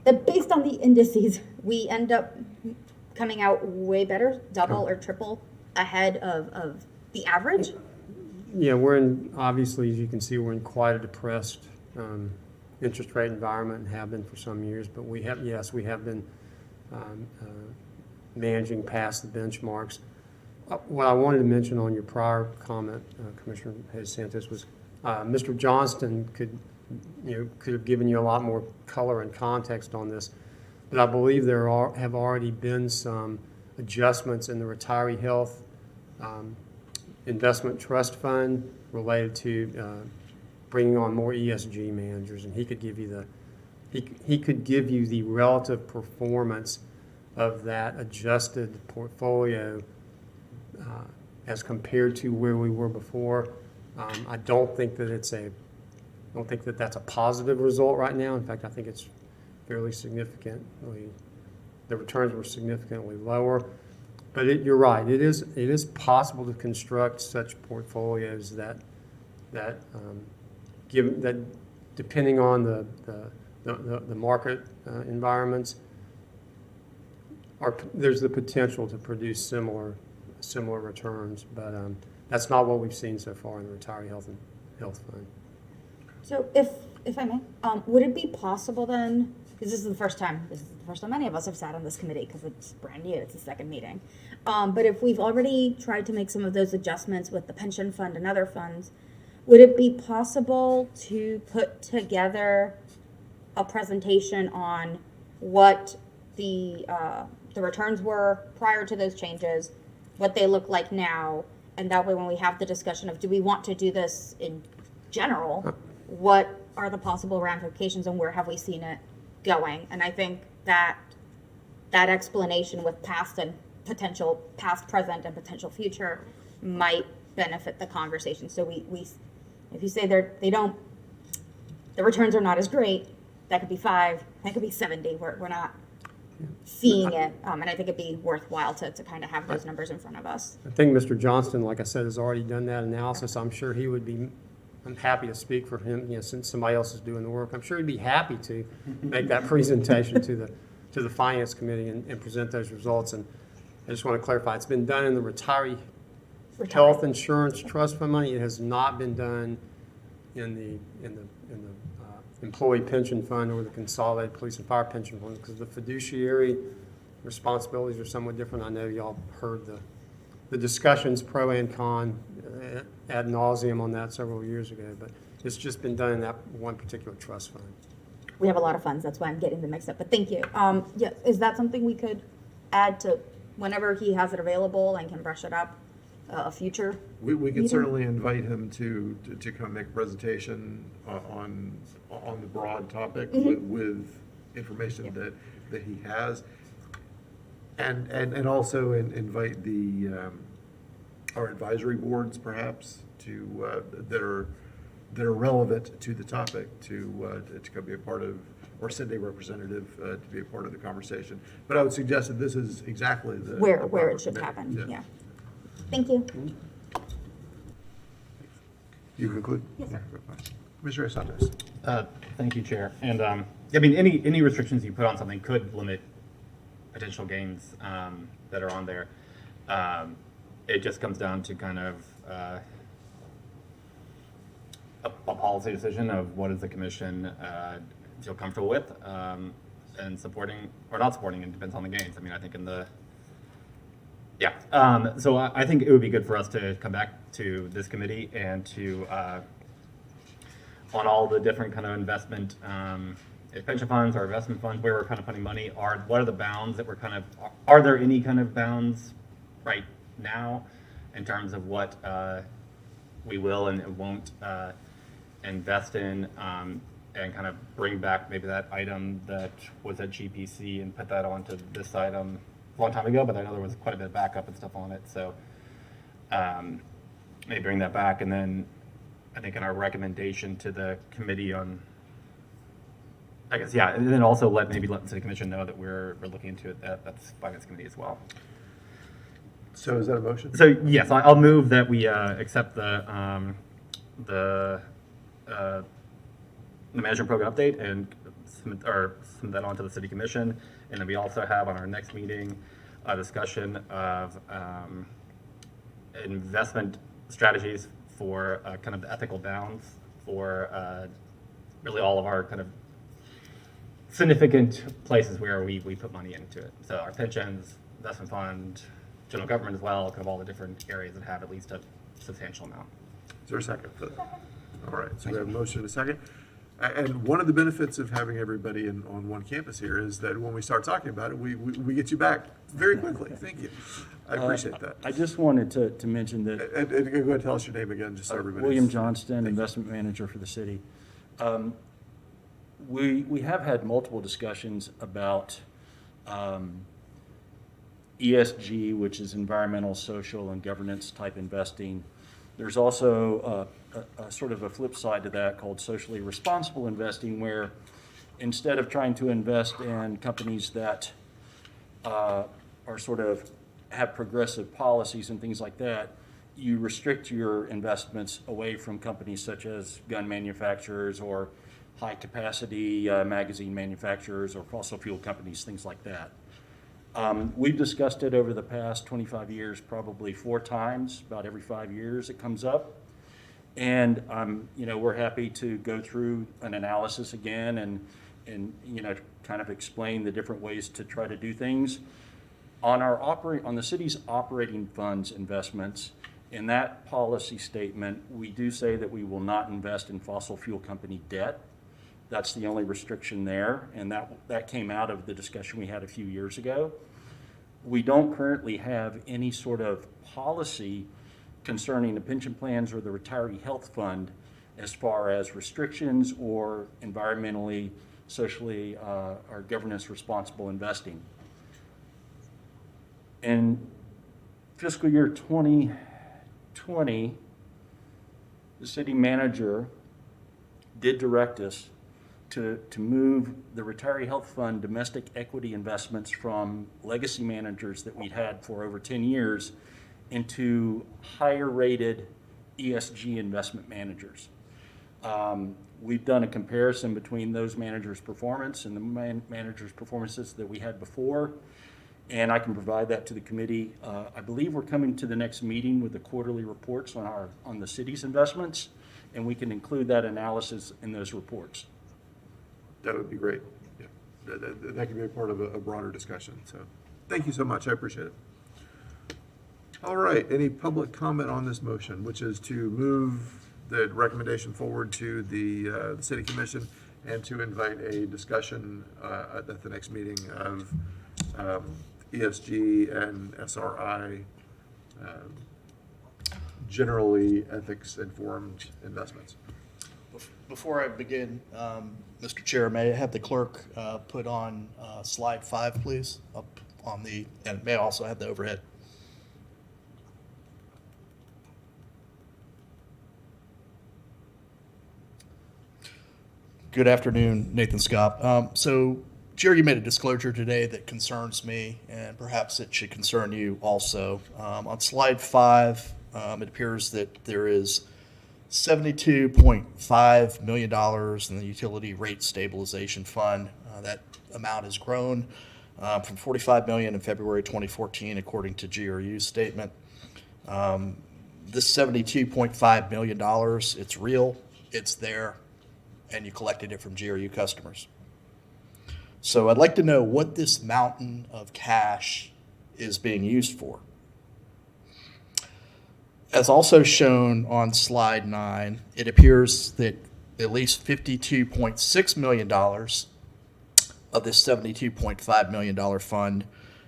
That based on the indices, we end up coming out way better, double or triple ahead of the average. Yeah, obviously, as you can see, we're in quite a depressed interest rate environment and have been for some years, but we have been managing past the benchmarks. What I wanted to mention on your prior comment, Commissioner Hayes Santos, was Mr. Johnston could have given you a lot more color and context on this, but I believe there have already been some adjustments in the retiree health investment trust fund related to bringing on more ESG managers, and he could give you the relative performance of that adjusted portfolio as compared to where we were before. I don't think that that's a positive result right now. In fact, I think it's fairly significantly, the returns were significantly lower. But you're right, it is possible to construct such portfolios that depending on the market environments, there's the potential to produce similar returns, but that's not what we've seen so far in the retiree health fund. So if I may, would it be possible then, because this is the first time any of us have sat on this committee, because it's brand new, it's the second meeting. But if we've already tried to make some of those adjustments with the pension fund and other funds, would it be possible to put together a presentation on what the returns were prior to those changes, what they look like now, and that way when we have the discussion of do we want to do this in general, what are the possible ramifications and where have we seen it going? And I think that explanation with past, present, and potential future might benefit the conversation. So we if you say the returns are not as great, that could be 5, that could be 70. We're not seeing it, and I think it'd be worthwhile to kind of have those numbers in front of us. I think Mr. Johnston, like I said, has already done that analysis. I'm sure he would be. I'm happy to speak for him, since somebody else is doing the work. I'm sure he'd be happy to make that presentation to the Finance Committee and present those results. And I just want to clarify, it's been done in the retiree health insurance trust fund money. It has not been done in the employee pension fund or the consolidated police and fire pension fund, because the fiduciary responsibilities are somewhat different. I know y'all heard the discussions pro and con ad nauseum on that several years ago, but it's just been done in that one particular trust fund. We have a lot of funds, that's why I'm getting them mixed up, but thank you. Yeah, is that something we could add to whenever he has it available and can brush it up, a future? We can meeting? certainly invite him to come make a presentation on the broad topic with information that he has. And also invite our advisory boards perhaps to that are relevant to the topic to come be a part of, or send a representative to be a part of the conversation. But I would suggest that this is exactly Where proper it should committee. happen, yeah. Thank you. You conclude? Yes, sir. Commissioner Santos. Thank you, Chair. And I mean, any restrictions you put on something could limit potential gains that are on there. It just comes down to kind of a policy decision of what does the commission feel comfortable with and supporting or not supporting. It depends on the gains. I mean, I think so I think it would be good for us to come back to this committee and to on all the different kind of investment pension funds or investment funds where we're kind of putting money, what are the bounds that we're kind of, are there any kind of bounds right now in terms of what we will and won't invest in, and kind of bring back maybe that item that was at GPC and put that onto this item a long time ago, but I know there was quite a bit of backup and stuff on it, so maybe bring that back, and then I think in our recommendation to the committee on, I guess, yeah, and then also maybe let the city commission know that we're looking into it, that's finance committee as well. So is that a motion? So yes, I'll move that we accept the management program update and submit that on to the city commission. And then we also have on our next meeting a discussion of investment strategies for kind of the ethical bounds for really all of our kind of significant places where we put money into it. So our pensions, investment fund, general government as well, kind of all the different areas that have at least a substantial amount. Is there a second for that? All right, so we have a motion and a second. And one of the benefits of having everybody on one campus here is that when we start talking about it, we get you back very quickly. Thank you. I appreciate that. I just wanted to mention that And go ahead and tell us your name again, just so everybody. William Johnston, investment manager for the city. We have had multiple discussions about ESG, which is environmental, social, and governance type investing. There's also a sort of a flip side to that called socially responsible investing, where instead of trying to invest in companies that are sort of have progressive policies and things like that, you restrict your investments away from companies such as gun manufacturers or high capacity magazine manufacturers or fossil fuel companies, things like that. We've discussed it over the past 25 years, probably 4 times, about every 5 years it comes up. And, we're happy to go through an analysis again and kind of explain the different ways to try to do things. On the city's operating funds investments, in that policy statement, we do say that we will not invest in fossil fuel company debt. That's the only restriction there, and that came out of the discussion we had a few years ago. We don't currently have any sort of policy concerning the pension plans or the retiree health fund as far as restrictions or environmentally, socially, or governance responsible investing. In fiscal year 2020, the city manager did direct us to move the retiree health fund domestic equity investments from legacy managers that we'd had for over 10 years into higher rated ESG investment managers. We've done a comparison between those managers' performance and the managers' performances that we had before, and I can provide that to the committee. I believe we're coming to the next meeting with the quarterly reports on the city's investments, and we can include that analysis in those reports. That would be great. Yeah. That could be a part of a broader discussion. So thank you so much. I appreciate it. All right. Any public comment on this motion, which is to move the recommendation forward to the city commission and to invite a discussion at the next meeting of ESG and SRI, generally ethics-informed investments. Before I begin, Mr. Chair, may I have the clerk put on slide 5, please, up on and may I also have the overhead. Good afternoon, Nathan Scott. So, Jerry, you made a disclosure today that concerns me, and perhaps it should concern you also. On slide 5, it appears that there is $72.5 million in the Utility Rate Stabilization Fund. That amount has grown from $45 million in February 2014, according to GRU's statement. This $72.5 million, it's real, it's there, and you collected it from GRU customers. So I'd like to know what this mountain of cash is being used for. As also shown on slide 9, it appears that at least $52.6 million of this $72.5 million fund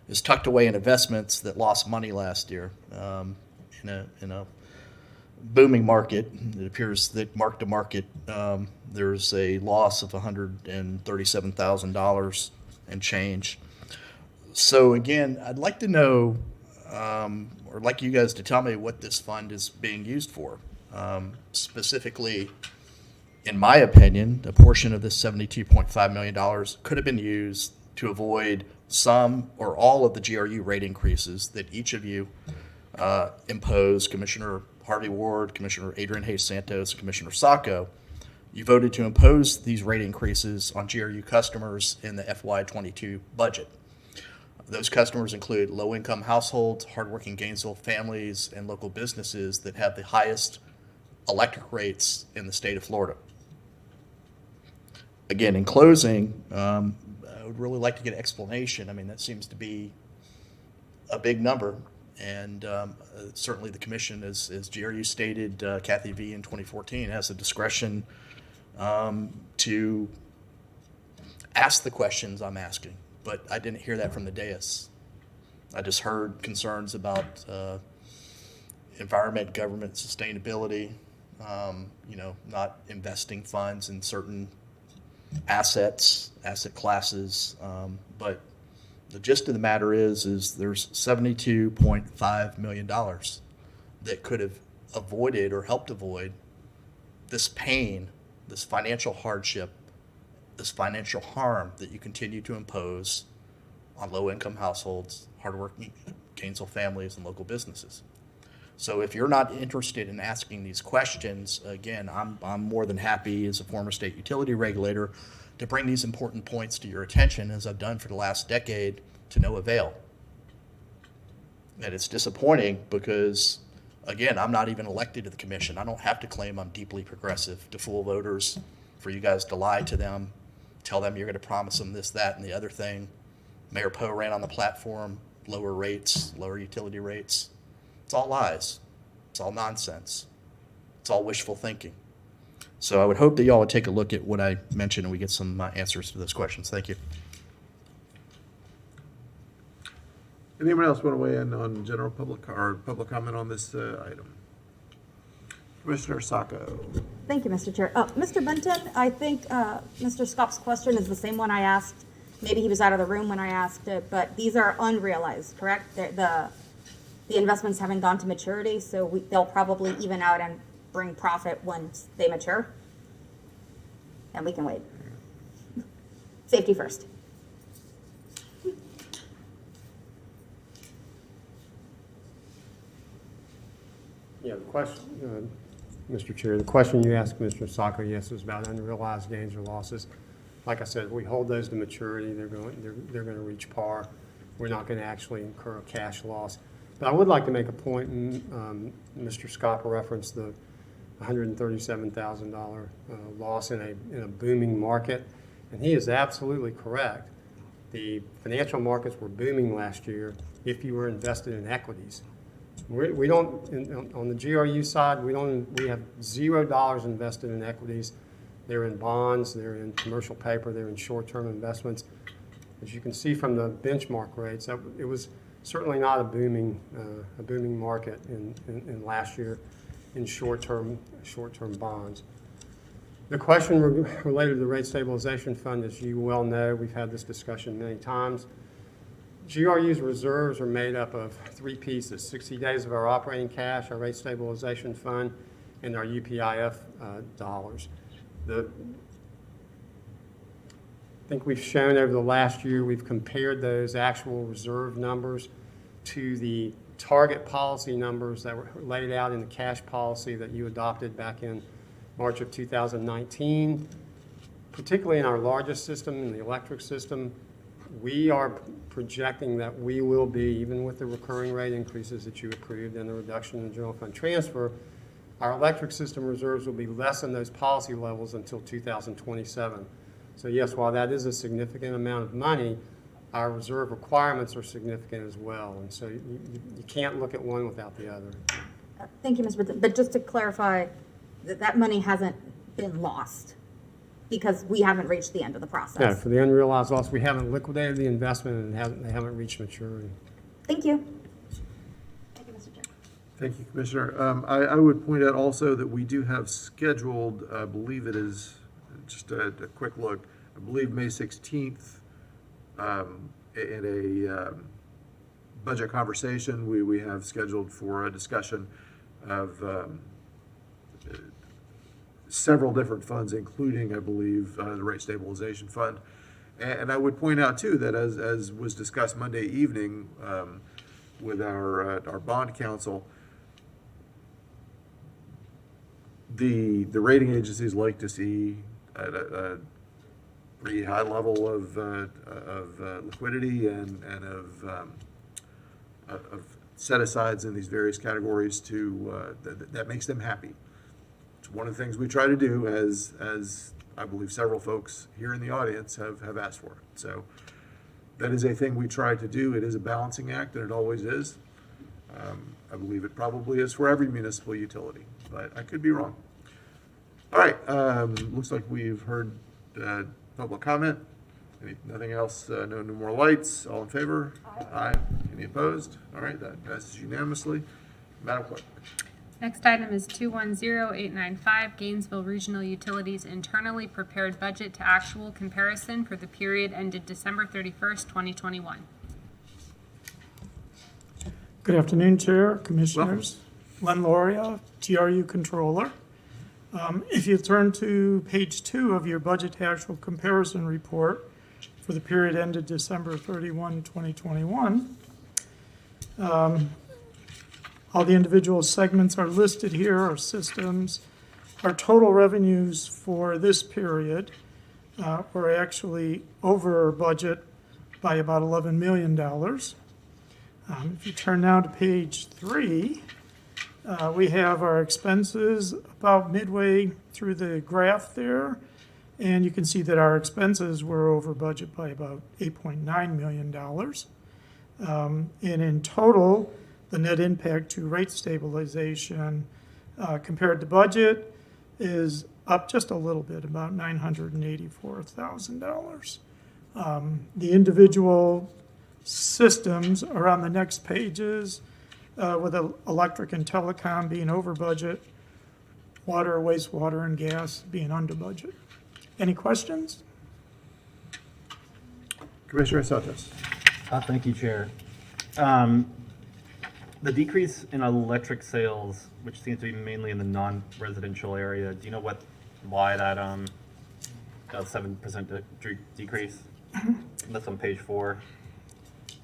is tucked away in investments that lost money last year. In a booming market, it appears that mark to market, there's a loss of $137,000 and change. So again, I'd like to know, or like you guys to tell me what this fund is being used for. Specifically, in my opinion, a portion of this $72.5 million could have been used to avoid some or all of the GRU rate increases that each of you imposed. Commissioner Harvey Ward, Commissioner Adrian Hayes Santos, and Commissioner Sacco. You voted to impose these rate increases on GRU customers in the FY22 budget. Those customers include low-income households, hardworking Gainesville families, and local businesses that have the highest electric rates in the state of Florida. Again, in closing, I would really like to get an explanation. I mean, that seems to be a big number, and certainly the commission, as GRU stated, Kathy V. in 2014, has the discretion to ask the questions I'm asking. But I didn't hear that from the dais. I just heard concerns about environment, government sustainability, not investing funds in certain asset classes. But the gist of the matter is there's $72.5 million that could have avoided or helped avoid this pain, this financial hardship, this financial harm that you continue to impose on low-income households, hardworking Gainesville families, and local businesses. So if you're not interested in asking these questions, again, I'm more than happy as a former state utility regulator to bring these important points to your attention, as I've done for the last decade, to no avail. And it's disappointing because, again, I'm not even elected to the commission. I don't have to claim I'm deeply progressive to fool voters for you guys to lie to them, tell them you're going to promise them this, that, and the other thing. Mayor Poe ran on the platform, lower rates, lower utility rates. It's all lies. It's all nonsense. It's all wishful thinking. So I would hope that y'all would take a look at what I mentioned and we get some answers to those questions. Thank you. Anyone else want to weigh in on general public or public comment on this item? Commissioner Sacco. Thank you, Mr. Chair. Mr. Benton, I think Mr. Scott's question is the same one I asked. Maybe he was out of the room when I asked it, but these are unrealized, correct? The investments haven't gone to maturity, so they'll probably even out and bring profit once they mature. And we can wait. Safety first. Yeah, the question, Mr. Chair, the question you asked Mr. Sacco, yes, was about unrealized gains or losses. Like I said, we hold those to maturity. They're going to reach par. We're not going to actually incur a cash loss. But I would like to make a point. Mr. Scott referenced the $137,000 loss in a booming market, and he is absolutely correct. The financial markets were booming last year if you were invested in equities. We don't, on the GRU side, we have $0 invested in equities. They're in bonds, they're in commercial paper, they're in short-term investments. As you can see from the benchmark rates, it was certainly not a booming market in last year in short-term bonds. The question related to the rate stabilization fund, as you well know, we've had this discussion many times. GRU's reserves are made up of three pieces: 60 days of our operating cash, our rate stabilization fund, and our UPIF dollars. I think we've shown over the last year, we've compared those actual reserve numbers to the target policy numbers that were laid out in the cash policy that you adopted back in March of 2019. Particularly in our largest system, in the electric system, we are projecting that we will be, even with the recurring rate increases that you approved and the reduction in general fund transfer, our electric system reserves will be less than those policy levels until 2027. So yes, while that is a significant amount of money, our reserve requirements are significant as well. And so you can't look at one without the other. Thank you, Ms. Benton. But just to clarify, that money hasn't been lost because we haven't reached the end of the process. Yeah, for the unrealized loss, we haven't liquidated the investment and they haven't reached maturity. Thank you. Thank you, Mr. Chair. Thank you, Commissioner. I would point out also that we do have scheduled, I believe it is, just a quick look, I believe May 16th, in a budget conversation we have scheduled for a discussion of several different funds, including, I believe, the rate stabilization fund. And I would point out too that as was discussed Monday evening with our bond council, the rating agencies like to see a pretty high level of liquidity and of set-asides in these various categories that makes them happy. It's one of the things we try to do, as I believe several folks here in the audience have asked for. So that is a thing we try to do. It is a balancing act, and it always is. I believe it probably is for every municipal utility, but I could be wrong. All right, looks like we've heard public comment. Nothing else? No more lights? All in favor? Aye. Any opposed? All right, that passes unanimously. Madam Clerk. Next item is 210895, Gainesville Regional Utilities internally prepared budget to actual comparison for the period ended December 31st, 2021. Good afternoon, Chair, Commissioners. Len Loria, TRU Controller. If you turn to page 2 of your budget to actual comparison report for the period ended December 31, 2021, all the individual segments are listed here, our systems. Our total revenues for this period were actually over budget by about $11 million. If you turn now to page 3, we have our expenses about midway through the graph there. And you can see that our expenses were over budget by about $8.9 million. And in total, the net impact to rate stabilization compared to budget is up just a little bit, about $984,000. The individual systems are on the next pages, with electric and telecom being over budget, water, wastewater, and gas being under budget. Any questions? Commissioner Santos. Thank you, Chair. The decrease in electric sales, which seems to be mainly in the non-residential area, do you know why that 7% decrease? That's on page 4.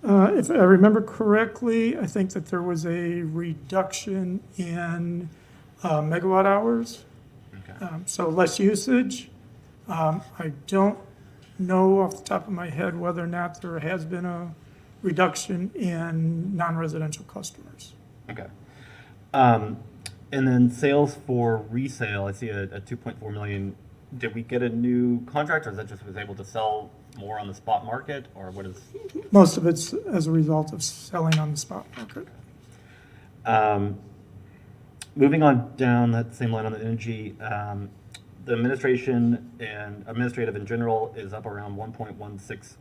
If I remember correctly, I think that there was a reduction in megawatt hours, Okay. so less usage. I don't know off the top of my head whether or not there has been a reduction in non-residential customers. Okay. And then sales for resale, I see a 2.4 million. Did we get a new contract, or is that just was able to sell more on the spot market, or what is? Most of it's as a result of selling on the spot market. Moving on down that same line on the energy, the administration and administrative in general is up around 1.16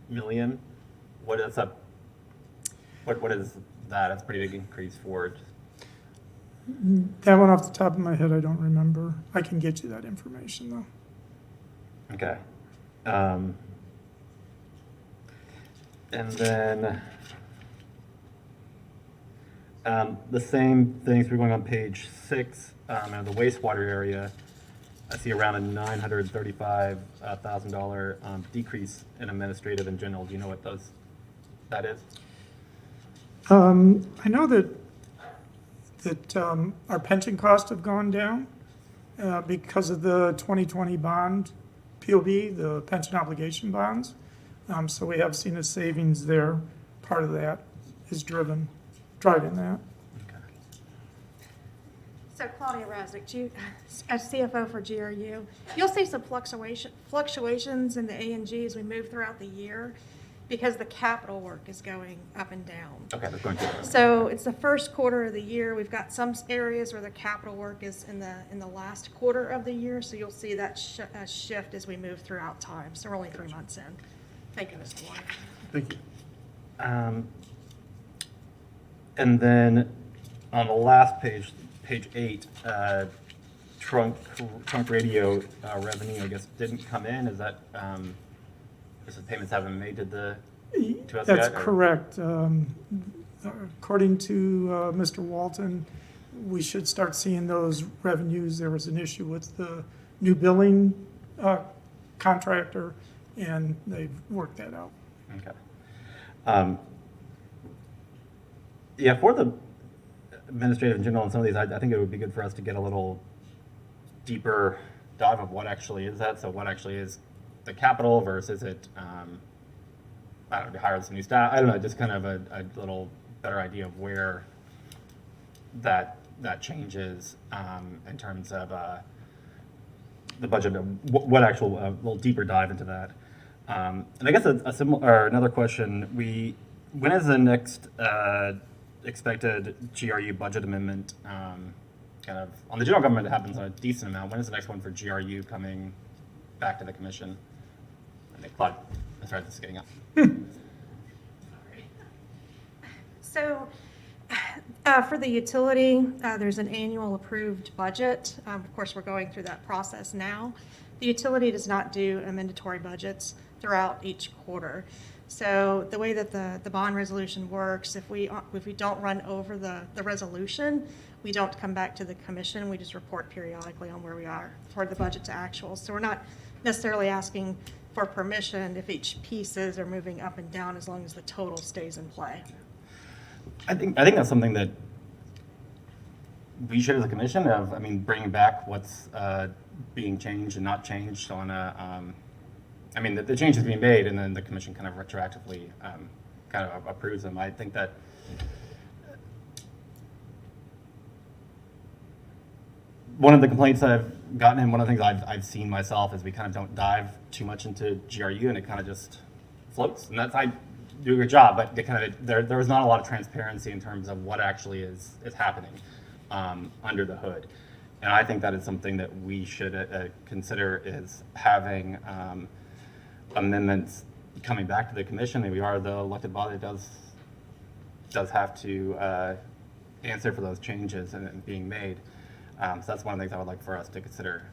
million. What is up? What is that? That's a pretty big increase for. That one off the top of my head, I don't remember. I can get you that information though. Okay. And then the same things, we're going on page 6, and the wastewater area, I see around a $935,000 decrease in administrative in general. Do you know what that is? I know that our pension costs have gone down because of the 2020 bond, POB, the pension obligation bonds. So we have seen a savings there. Part of that is driving that. So Claudia Razik, as CFO for GRU, you'll see some fluctuations in the A&G as we move throughout the year because the capital work is going up and down. Okay, that's going to. So it's the first quarter of the year. We've got some areas where the capital work is in the last quarter of the year. So you'll see that shift as we move throughout time. So we're only 3 months in. Thank you, Mr. Warren. Thank you. And then on the last page, page 8, trunk radio revenue, I guess, didn't come in. Is that because the payments haven't been made to the to us That's yet, or- correct. According to Mr. Walton, we should start seeing those revenues. There was an issue with the new billing contractor, and they've worked that out. Okay. Yeah, for the administrative in general and some of these, I think it would be good for us to get a little deeper dive of what actually is that. So what actually is the capital versus it, I don't know, hire some new staff. I don't know, just kind of a little better idea of where that changes in terms of the budget, what actual, a little deeper dive into that. And I guess a similar, or another question, when is the next expected GRU budget amendment, kind of, on the general government, it happens a decent amount. When is the next one for GRU coming back to the commission? I think Claude, sorry, this is getting up. So for the utility, there's an annual approved budget. Of course, we're going through that process now. The utility does not do mandatory budgets throughout each quarter. So the way that the bond resolution works, if we don't run over the resolution, we don't come back to the commission. We just report periodically on where we are toward the budget to actual. So we're not necessarily asking for permission if each pieces are moving up and down, as long as the total stays in play. I think that's something that we should, as a commission, bringing back what's being changed and not changed on a, the change is being made, and then the commission kind of retroactively kind of approves them. I think that one of the complaints I've gotten, and one of the things I've seen myself, is we kind of don't dive too much into GRU, and it kind of just floats. And that's, I do a good job, but they kind of, there was not a lot of transparency in terms of what actually is happening under the hood. And I think that is something that we should consider, is having amendments coming back to the commission. And we are the elected body that does have to answer for those changes and being made. So that's one of the things I would like for us to consider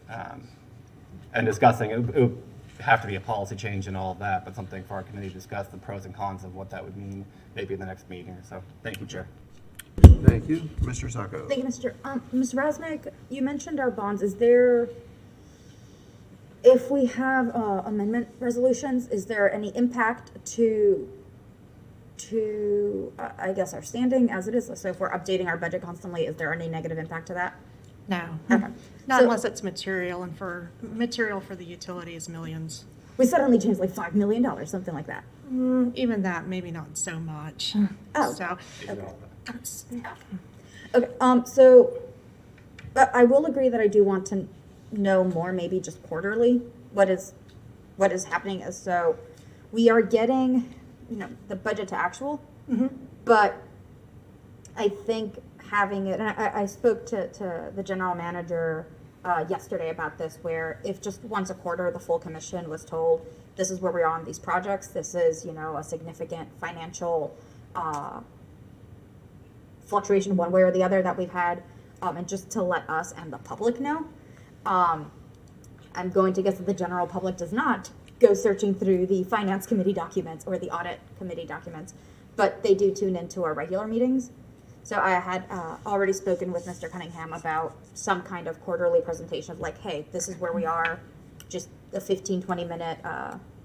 and discussing. It would have to be a policy change and all of that, but something for our committee to discuss the pros and cons of what that would mean, maybe in the next meeting or so. Thank you, Chair. Thank you. Mr. Sacco. Thank you, Mr. Mr. Rasnick, you mentioned our bonds. Is there, if we have amendment resolutions, is there any impact to I guess, our standing as it is? So if we're updating our budget constantly, is there any negative impact to that? No, Okay. not So- unless it's material, and for material for the utility is millions. We suddenly changed like $5 million, something like that. Even that, maybe not so much. Oh. So, Okay, so, but I will agree that I do want to know more, maybe just quarterly, what is happening. So we are getting, the budget to actual, but I think having it, and I spoke to the general manager yesterday about this, where if just once a quarter the full commission was told, this is where we are on these projects, this is, a significant financial fluctuation one way or the other that we've had, and just to let us and the public know. I'm going to guess that the general public does not go searching through the finance committee documents or the audit committee documents, but they do tune into our regular meetings. So I had already spoken with Mr. Cunningham about some kind of quarterly presentation of like, hey, this is where we are, just a 15, 20-minute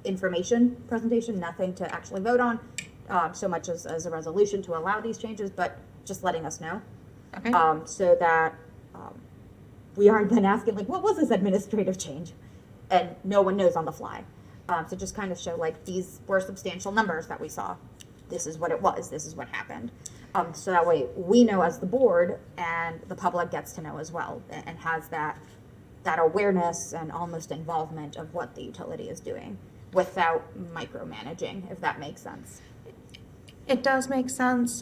information presentation, nothing to actually vote on, so much as a resolution to allow these changes, but just letting us know. okay. So that we aren't then asking, like, what was this administrative change? And no one knows on the fly. So just kind of show, like, these were substantial numbers that we saw. This is what it was. This is what happened. So that way we know as the board, and the public gets to know as well, and has that awareness and almost involvement of what the utility is doing without micromanaging, if that makes sense. It does make sense.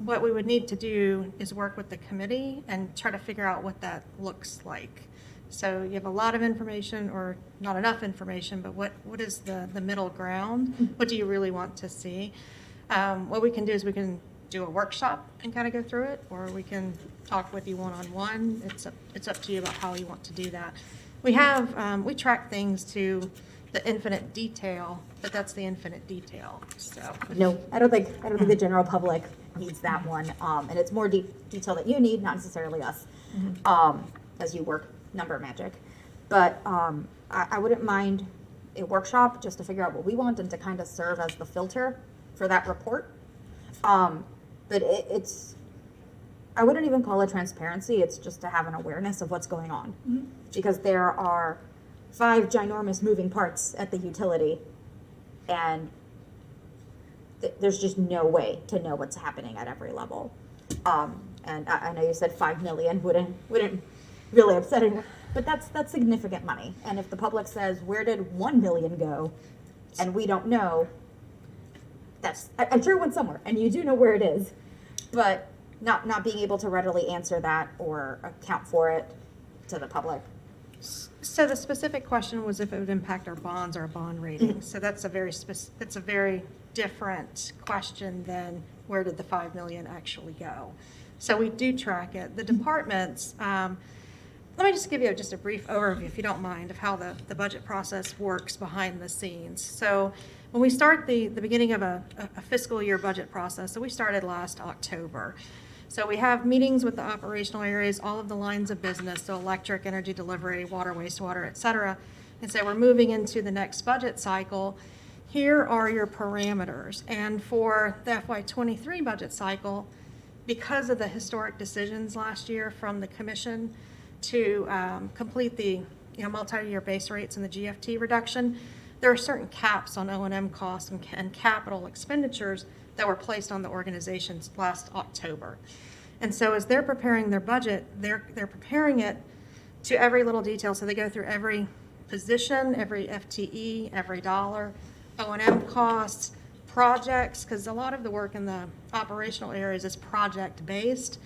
What we would need to do is work with the committee and try to figure out what that looks like. So you have a lot of information or not enough information, but what is the middle ground? What do you really want to see? What we can do is we can do a workshop and kind of go through it, or we can talk with you one-on-one. It's up to you about how you want to do that. We have, we track things to the infinite detail, but that's the infinite detail, so. No, I don't think the general public needs that one. And it's more detail that you need, not necessarily us, as you work number magic. But I wouldn't mind a workshop just to figure out what we want and to kind of serve as the filter for that report. But it's, I wouldn't even call it transparency. It's just to have an awareness of what's going on. Because there are 5 ginormous moving parts at the utility, and there's just no way to know what's happening at every level. And I know you said 5 million wouldn't really upset anyone, but that's significant money. And if the public says, where did 1 million go? And we don't know, I'm sure it went somewhere, and you do know where it is, but not being able to readily answer that or account for it to the public. So the specific question was if it would impact our bonds or our bond rating. So that's a very different question than where did the 5 million actually go. So we do track it. The departments, let me just give you just a brief overview, if you don't mind, of how the budget process works behind the scenes. So when we start the beginning of a fiscal year budget process, so we started last October. So we have meetings with the operational areas, all of the lines of business, so electric, energy delivery, water, wastewater, et cetera. And so we're moving into the next budget cycle. Here are your parameters. And for the FY23 budget cycle, because of the historic decisions last year from the commission to complete the multi-year base rates and the GFT reduction, there are certain caps on O&M costs and capital expenditures that were placed on the organizations last October. And so as they're preparing their budget, they're preparing it to every little detail. So they go through every position, every FTE, every dollar, O&M costs, projects, because a lot of the work in the operational areas is project-based.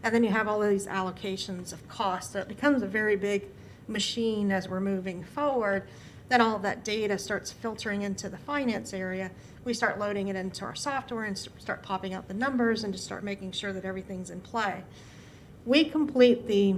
And then you have all of these allocations of costs. So it becomes a very big machine as we're moving forward. Then all of that data starts filtering into the finance area. We start loading it into our software and start popping out the numbers and just start making sure that everything's in play. We complete the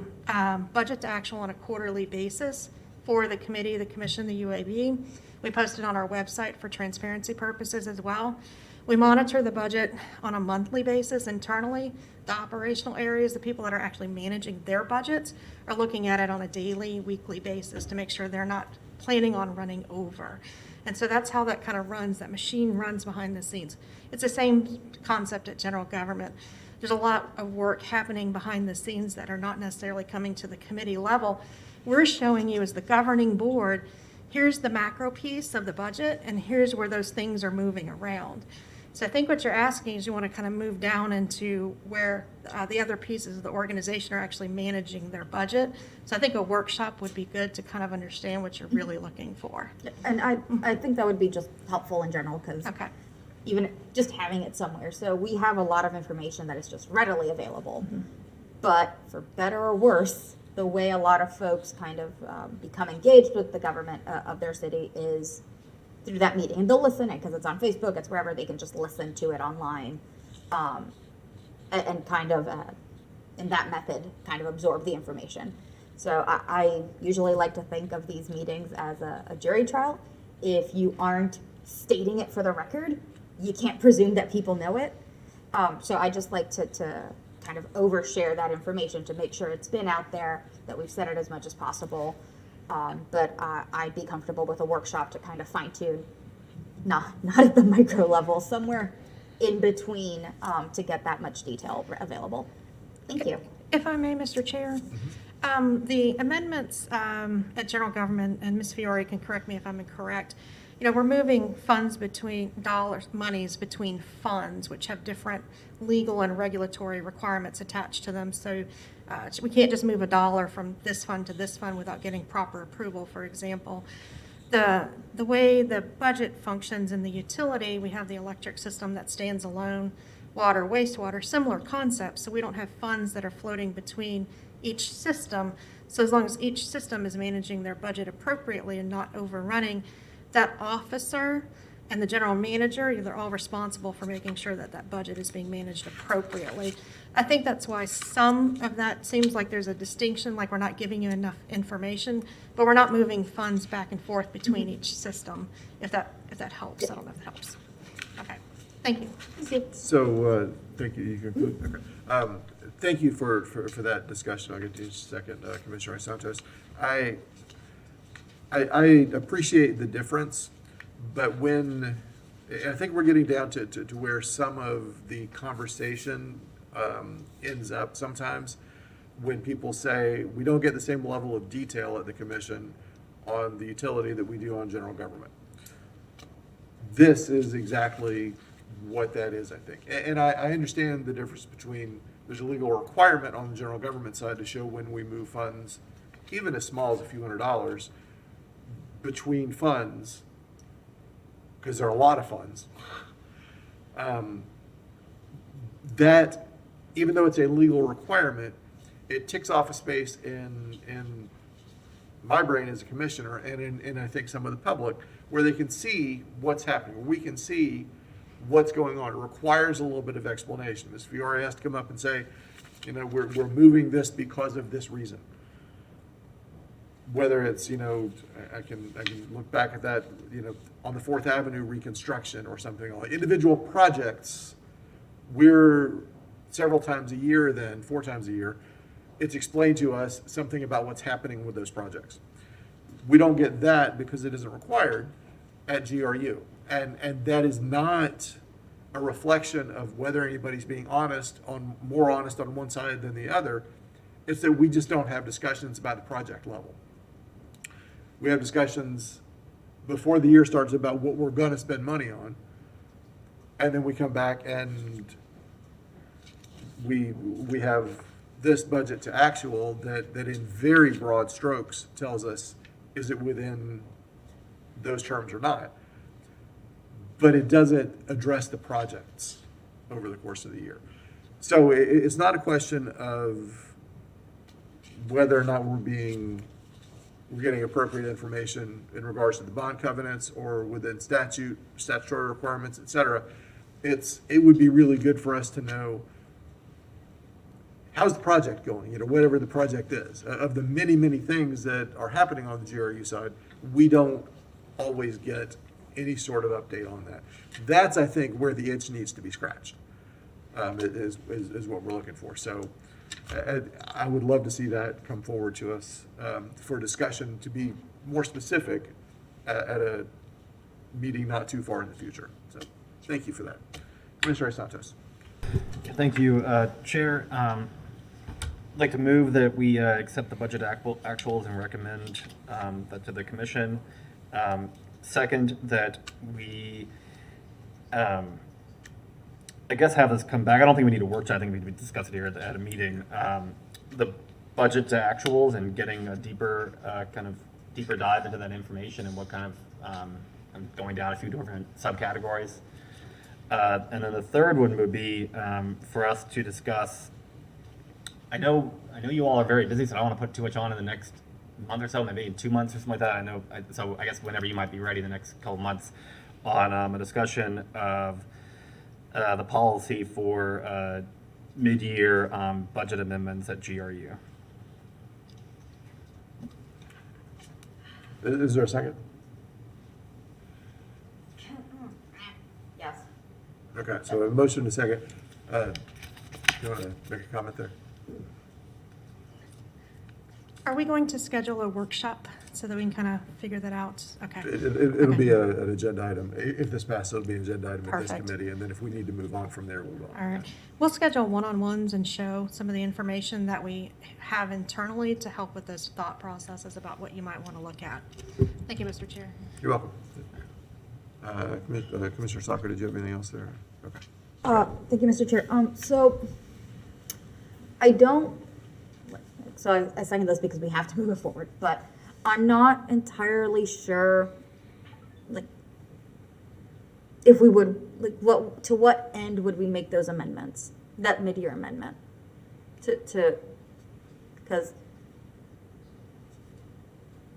budget to actual on a quarterly basis for the committee, the commission, the UAB. We post it on our website for transparency purposes as well. We monitor the budget on a monthly basis internally. The operational areas, the people that are actually managing their budgets, are looking at it on a daily, weekly basis to make sure they're not planning on running over. And so that's how that kind of runs, that machine runs behind the scenes. It's the same concept at general government. There's a lot of work happening behind the scenes that are not necessarily coming to the committee level. We're showing you as the governing board, here's the macro piece of the budget, and here's where those things are moving around. So I think what you're asking is you want to kind of move down into where the other pieces of the organization are actually managing their budget. So I think a workshop would be good to kind of understand what you're really looking for. And I think that would be just helpful in general, because Okay. even just having it somewhere. So we have a lot of information that is just readily available. But for better or worse, the way a lot of folks kind of become engaged with the government of their city is through that meeting. And they'll listen in because it's on Facebook, it's wherever they can just listen to it online, and kind of, in that method, kind of absorb the information. So I usually like to think of these meetings as a jury trial. If you aren't stating it for the record, you can't presume that people know it. So I just like to kind of overshare that information to make sure it's been out there, that we've said it as much as possible. But I'd be comfortable with a workshop to kind of fine tune, not at the micro level, somewhere in between, to get that much detail available. Thank you. If I may, Mr. Chair, the amendments at general government, and Ms. Fiore can correct me if I'm incorrect, we're moving funds between monies between funds, which have different legal and regulatory requirements attached to them. So we can't just move $1 from this fund to this fund without getting proper approval. For example, the way the budget functions in the utility, we have the electric system that stands alone, water, wastewater, similar concepts. So we don't have funds that are floating between each system. So as long as each system is managing their budget appropriately and not overrunning, that officer and the general manager, they're all responsible for making sure that that budget is being managed appropriately. I think that's why some of that seems like there's a distinction, like we're not giving you enough information, but we're not moving funds back and forth between each system, if that helps. I don't know if that helps. Okay, thank you. So, thank you, you conclude, okay. Thank you for that discussion, I'll get to you in just a second, Commissioner Santos. I appreciate the difference, but I think we're getting down to where some of the conversation ends up sometimes when people say, we don't get the same level of detail at the commission on the utility that we do on general government. This is exactly what that is, I think. And I understand the difference between, there's a legal requirement on the general government side to show when we move funds, even as small as a few $100s, between funds, because there are a lot of funds. That, even though it's a legal requirement, it ticks off a space in my brain as a commissioner and in I think some of the public, where they can see what's happening. We can see what's going on. It requires a little bit of explanation. Ms. Fiore has to come up and say, we're moving this because of this reason. Whether it's, I can look back at that, on the 4th Avenue reconstruction or something like individual projects. We're several times a year, then 4 times a year, it's explained to us something about what's happening with those projects. We don't get that because it isn't required at GRU. And that is not a reflection of whether anybody's being more honest on one side than the other. It's that we just don't have discussions about the project level. We have discussions before the year starts about what we're going to spend money on. And then we come back and we have this budget to actual that in very broad strokes tells us, is it within those terms or not? But it doesn't address the projects over the course of the year. So it's not a question of whether or not we're getting appropriate information in regards to the bond covenants or within statutory requirements, et cetera. It would be really good for us to know, how's the project going, whatever the project is. Of the many, many things that are happening on the GRU side, we don't always get any sort of update on that. That's, I think, where the itch needs to be scratched, is what we're looking for. So I would love to see that come forward to us for discussion, to be more specific at a meeting not too far in the future. So thank you for that. Commissioner Santos. Thank you, Chair. I'd like to move that we accept the budget actuals and recommend that to the commission. Second, that we, I guess, have this come back. I don't think we need a workshop. I think we need to discuss it here at a meeting. The budget to actuals and getting a deeper dive into that information and what kind of, I'm going down a few different subcategories. And then the third one would be for us to discuss. I know you all are very busy, so I don't want to put too much on in the next month or so, maybe in 2 months or something like that. So I guess whenever you might be ready, the next couple months, on a discussion of the policy for mid-year budget amendments at GRU. Is there a second? Yes. Okay, so a motion and a second. You want to make a comment there? Are we going to schedule a workshop so that we can kind of figure that out? Okay. It'll be an agenda item. If this passes, it'll be an agenda item at this Perfect. committee, and then if we need to move on from there, we will. All right. We'll schedule one-on-ones and show some of the information that we have internally to help with those thought processes about what you might want to look at. Thank you, Mr. Chair. You're welcome. Commissioner Soccer, did you have anything else there? Okay. Thank you, Mr. Chair. So I second this because we have to move it forward, but I'm not entirely sure, if we would, to what end would we make those amendments, that mid-year amendment? Because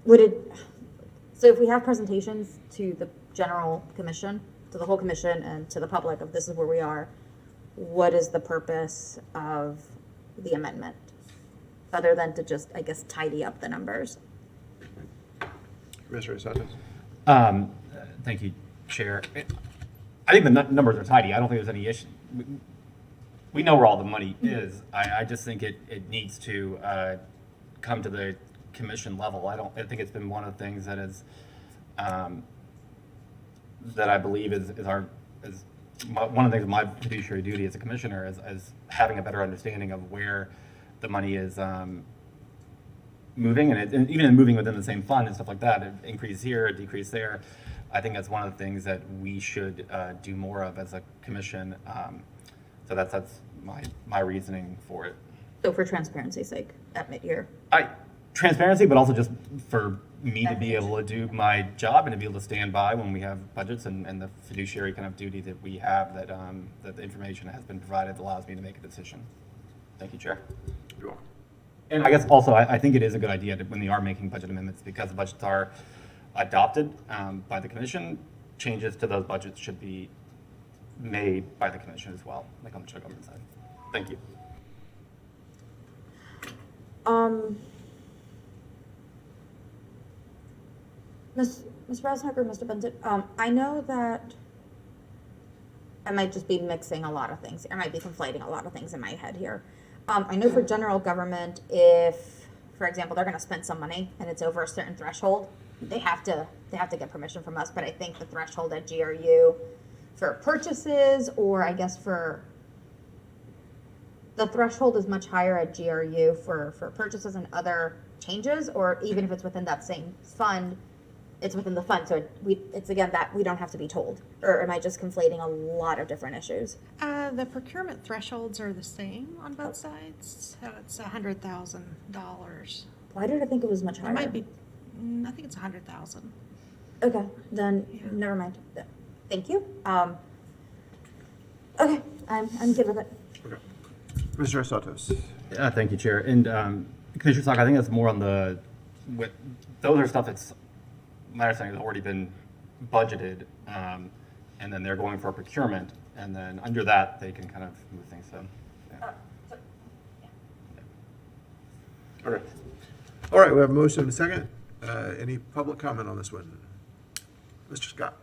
so if we have presentations to the general commission, to the whole commission and to the public of this is where we are, what is the purpose of the amendment? Other than to just, I guess, tidy up the numbers. Mr. Santos? Thank you, Chair. I think the numbers are tidy. I don't think there's any issue. We know where all the money is. I just think it needs to come to the commission level. I think it's been one of the things that is that I believe is one of the things of my fiduciary duty as a commissioner is having a better understanding of where the money is moving, and even in moving within the same fund and stuff like that, an increase here, a decrease there. I think that's one of the things that we should do more of as a commission. So that's my reasoning for it. So for transparency's sake, at mid-year. Transparency, but also just for me to be able to do my job and to be able to stand by when we have budgets and the fiduciary kind of duty that we have, that that the information has been provided allows me to make a decision. Thank you, Chair. You're welcome. And I guess also, I think it is a good idea that when they are making budget amendments, because the budgets are adopted by the commission, changes to those budgets should be made by the commission as well, like on the government side. Thank you. Ms. Brasnock or Mr. Benson, I know that I might just be mixing a lot of things. I might be conflating a lot of things in my head here. I know for general government, if, for example, they're going to spend some money and it's over a certain threshold, they have to get permission from us. But I think the threshold at GRU for purchases, or I guess for the threshold is much higher at GRU for purchases and other changes, or even if it's within that same fund, it's within the fund. So it's again that we don't have to be told. Or am I just conflating a lot of different issues? The procurement thresholds are the same on both sides, so it's $100,000. Why did I think it was much higher? It might be, I think it's 100,000. Okay, then never mind. Thank you. Okay, I'm good with it. Okay. Mr. Santos? Thank you, Chair. And Commissioner Sock, I think that's more on those are stuff that's, my understanding, has already been budgeted, and then they're going for procurement, and then under that, they can kind of move things. So, yeah. Okay. All right, we have a motion and a second. Any public comment on this one? Mr. Scott?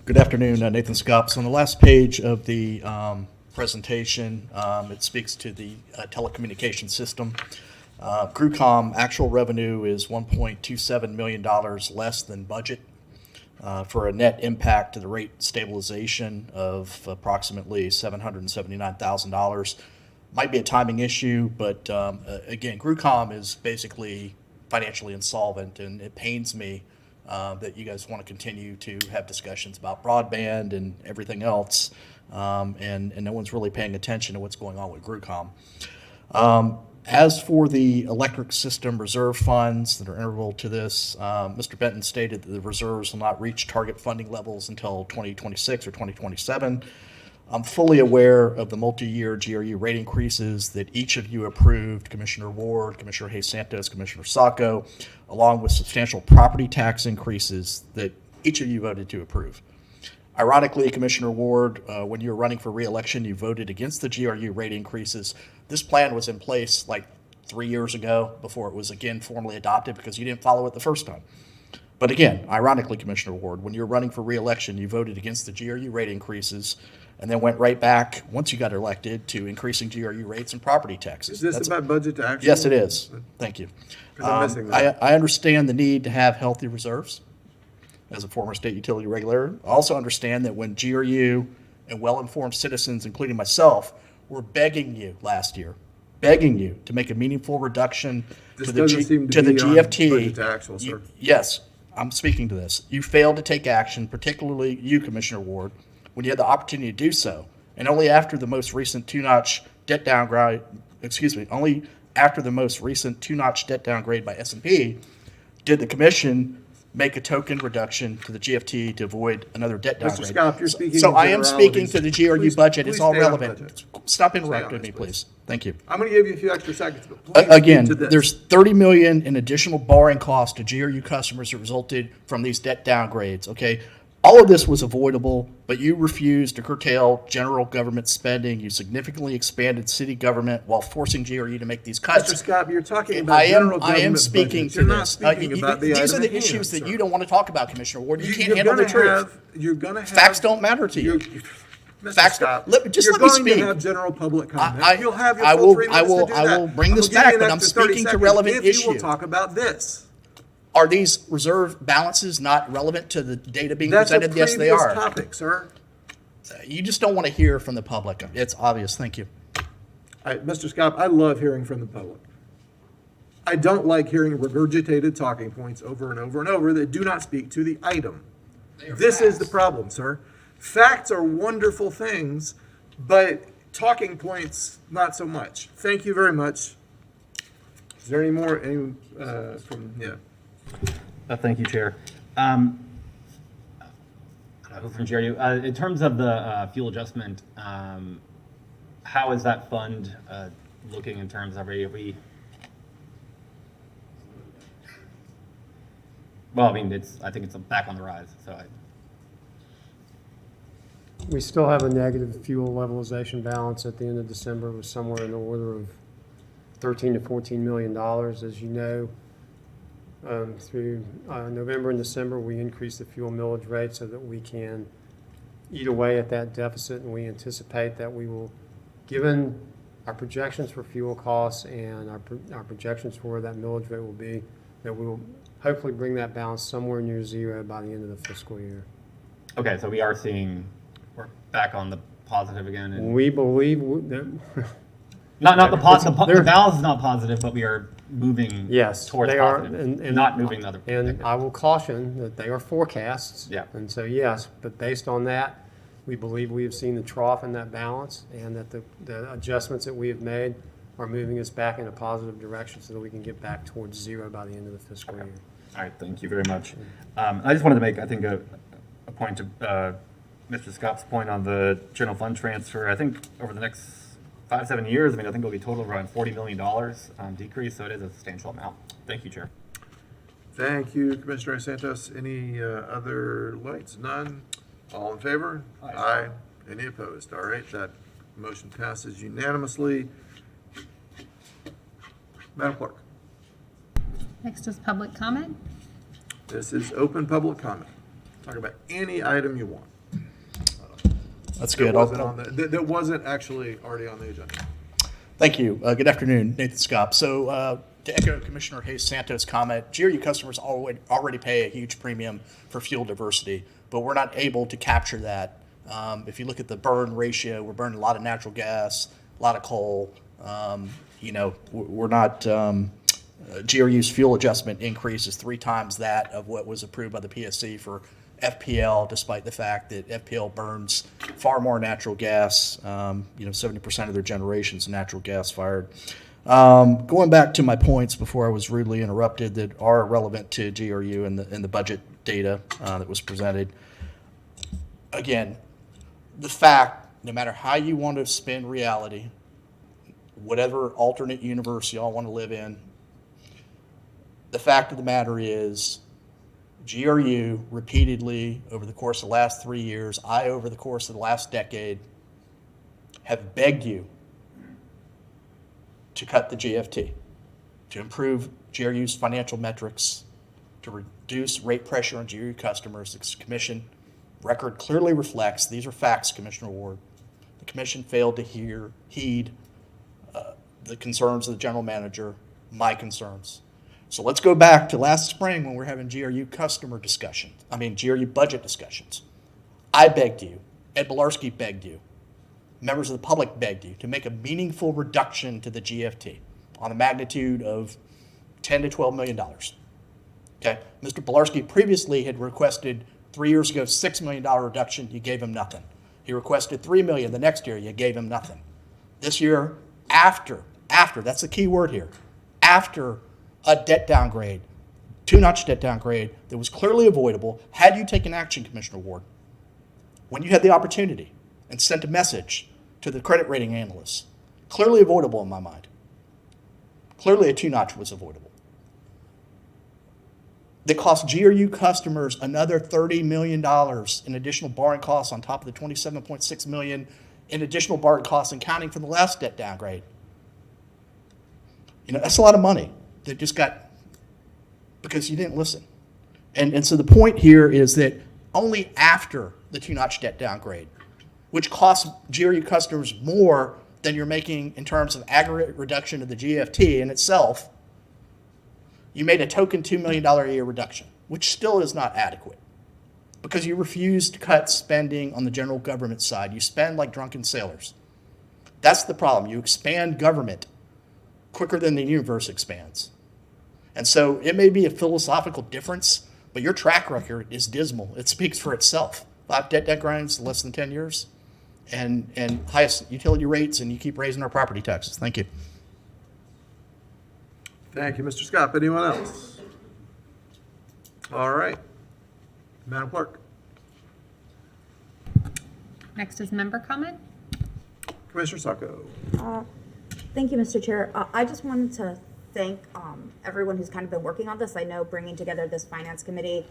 Good afternoon, Nathan Scopes. On the last page of the presentation, it speaks to the telecommunication system. GrewComm actual revenue is $1.27 million less than budget for a net impact to the rate stabilization of approximately $779,000. Might be a timing issue, but again, GrewComm is basically financially insolvent, and it pains me that you guys want to continue to have discussions about broadband and everything else, and no one's really paying attention to what's going on with GrewComm. As for the electric system reserve funds that are integral to this, Mr. Benton stated that the reserves will not reach target funding levels until 2026 or 2027. I'm fully aware of the multi-year GRU rate increases that each of you approved, Commissioner Ward, Commissioner Hayes Santos, Commissioner Sacco, along with substantial property tax increases that each of you voted to approve. Ironically, Commissioner Ward, when you were running for re-election, you voted against the GRU rate increases. This plan was in place like 3 years ago before it was again formally adopted because you didn't follow it the first time. But again, ironically, Commissioner Ward, when you were running for re-election, you voted against the GRU rate increases and then went right back, once you got elected, to increasing GRU rates and property taxes. Is this about budget to action? Yes, it is. Thank you. 'Cause I'm missing that. I understand the need to have healthy reserves as a former state utility regulator. I also understand that when GRU and well-informed citizens, including myself, were begging you last year, begging you to make a meaningful reduction This to the, doesn't seem to to the be on GFT. budget to actual, sir. Yes, I'm speaking to this. You failed to take action, particularly you, Commissioner Ward, when you had the opportunity to do so. And only after the most recent two-notch debt downgrade, only after the most recent two-notch debt downgrade by S&P did the commission make a token reduction to the GFT to avoid another debt downgrade. Mr. Scott, you're speaking So in I am speaking generalities. to the GRU Please- budget. please It's all stay on relevant. budget. Stop Stay on interrupting this, me, please. Thank you. I'm going to give you a few extra seconds, but please Again, get to this. there's $30 million in additional borrowing costs to GRU customers that resulted from these debt downgrades, okay? All of this was avoidable, but you refused to curtail general government spending. You significantly expanded city government while forcing GRU to make these cuts. Mr. Scott, you're talking about general government I am speaking budgets. to You're not this. speaking about the These are item the at hand, issues that sir. you don't want to talk about, Commissioner Ward. You can't You're handle the gonna truth. You're gonna have. Facts don't matter to you. Mr. Facts Scott, don't- just you're let me going speak. to have general public comment. I- You'll have your I full will- 3 I minutes will- to do I that. will bring I'm this gonna give back, you an but I'm extra 30 speaking to seconds relevant if you issue. will talk about this. Are these reserve balances not relevant to the data being That's a presented? Yes, they previous are. topic, sir. You just don't want to hear from the public. It's obvious. Thank you. Mr. Scott, I love hearing from the public. I don't like hearing regurgitated talking points over and over and over that do not speak to the item. This is the problem, sir. Facts are wonderful things, but talking points, not so much. Thank you very much. Is there any more, Thank you, Chair. From GRU, in terms of the fuel adjustment, how is that fund looking in terms of, well, I mean, I think it's back on the rise, so We still have a negative fuel levelization balance at the end of December. It was somewhere in the order of $13 to $14 million. As you know, through November and December, we increased the fuel millage rate so that we can eat away at that deficit, and we anticipate that we will, given our projections for fuel costs and our projections for where that millage rate will be, that we will hopefully bring that balance somewhere near zero by the end of the fiscal year. okay, so we're back on the positive again. And We believe that. not the They're- balance is not positive, but we are moving Yes, towards they are, positive, and not moving the other. And I will caution that they are forecasts. Yeah. And so, yes, but based on that, we believe we have seen the trough in that balance, and that the adjustments that we have made are moving us back in a positive direction so that we can get back towards zero by the end of the fiscal year. All right, thank you very much. I just wanted to make, I think, a point to Mr. Scott's point on the general fund transfer. I think over the next 5-7 years, I mean, I think it'll be total around $40 million decrease, so it is a substantial amount. Thank you, Chair. Thank you, Commissioner Santos. Any other lights? None? All in favor? Aye. Any opposed? All right, that motion passes unanimously. Madam Clerk, Next is public comment. this is open public comment. Talk about any item you want. That's That good. wasn't on that wasn't actually already on the agenda. Thank you. Good afternoon, Nathan Scott. So to echo Commissioner Hayes Santos' comment, GRU customers already pay a huge premium for fuel diversity, but we're not able to capture that. If you look at the burn ratio, we're burning a lot of natural gas, a lot of coal. We're not, GRU's fuel adjustment increase is 3 times that of what was approved by the PSC for FPL, despite the fact that FPL burns far more natural gas. 70% of their generation's natural gas fired. Going back to my points before I was rudely interrupted that are relevant to GRU and the budget data that was presented. Again, the fact, no matter how you want to spin reality, whatever alternate universe y'all want to live in, the fact of the matter is GRU repeatedly over the course of the last 3 years, over the course of the last decade, have begged you to cut the GFT, to improve GRU's financial metrics, to reduce rate pressure on GRU customers. The commission record clearly reflects, these are facts, Commissioner Ward, the commission failed to heed the concerns of the general manager, my concerns. So let's go back to last spring when we were having GRU GRU budget discussions. I begged you, Ed Bilarski begged you, members of the public begged you to make a meaningful reduction to the GFT on the magnitude of $10 to $12 million. Okay, Mr. Bilarski previously had requested 3 years ago $6 million reduction. You gave him nothing. He requested $3 million the next year. You gave him nothing. This year, after that's the key word here, after a debt downgrade, 2-notch debt downgrade that was clearly avoidable, had you taken action, Commissioner Ward, when you had the opportunity and sent a message to the credit rating analysts, clearly avoidable in my mind. Clearly a 2-notch was avoidable. that cost GRU customers another $30 million in additional borrowing costs on top of the $27.6 million in additional borrowing costs and counting for the last debt downgrade. You know, that's a lot of money that just got, because you didn't listen. And so the point here is that only after the two-notch debt downgrade, which costs GRU customers more than you're making in terms of aggregate reduction of the GFT in itself, you made a token $2 million a year reduction, which still is not adequate because you refused to cut spending on the general government side. You spend like drunken sailors. That's the problem. You expand government quicker than the universe expands. And so it may be a philosophical difference, but your track record is dismal. It speaks for itself. 5 debt grinds, less than 10 years, and highest utility rates, and you keep raising our property taxes. Thank you. Thank you, Mr. Scott. Anyone else? All right. Madam Clerk. Next is member comment. Commissioner Sacco. Thank you, Mr. Chair. I just wanted to thank everyone who's kind of been working on this. I know bringing together this finance committee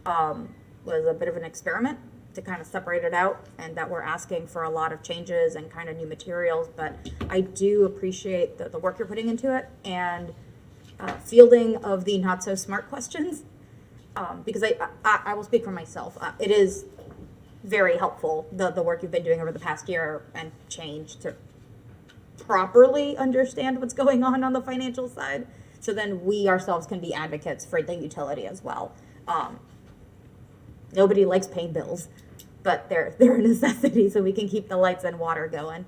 was a bit of an experiment to kind of separate it out, and that we're asking for a lot of changes and kind of new materials, but I do appreciate the work you're putting into it and fielding of the not so smart questions, because I will speak for myself. It is very helpful, the work you've been doing over the past year and change to properly understand what's going on the financial side, so then we ourselves can be advocates for the utility as well. Nobody likes paying bills, but they're a necessity so we can keep the lights and water going.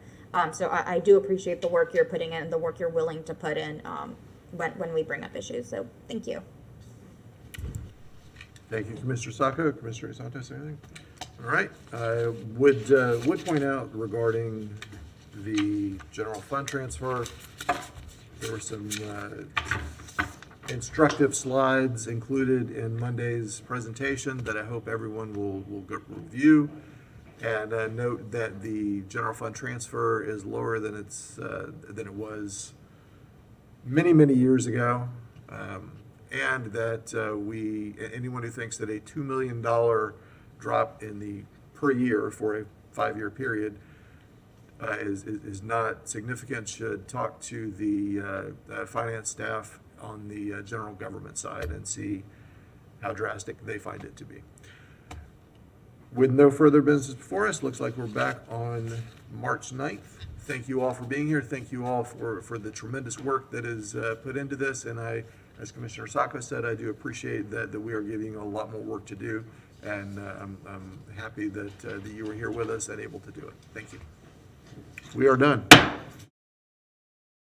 So I do appreciate the work you're putting in, the work you're willing to put in when we bring up issues. So thank you. Thank you, Commissioner Sacco. Commissioner Santos, anything? All right. I would point out regarding the general fund transfer, there were some instructive slides included in Monday's presentation that I hope everyone will review. And note that the general fund transfer is lower than it was many years ago, and that anyone who thinks that a $2 million drop in the per year for a 5-year period is not significant should talk to the finance staff on the general government side and see how drastic they find it to be. With no further business before us, looks like we're back on March 9th. Thank you all for being here. Thank you all for the tremendous work that is put into this. And as Commissioner Sacco said, I do appreciate that we are giving a lot more work to do. And I'm happy that you were here with us and able to do it. Thank you. We are done.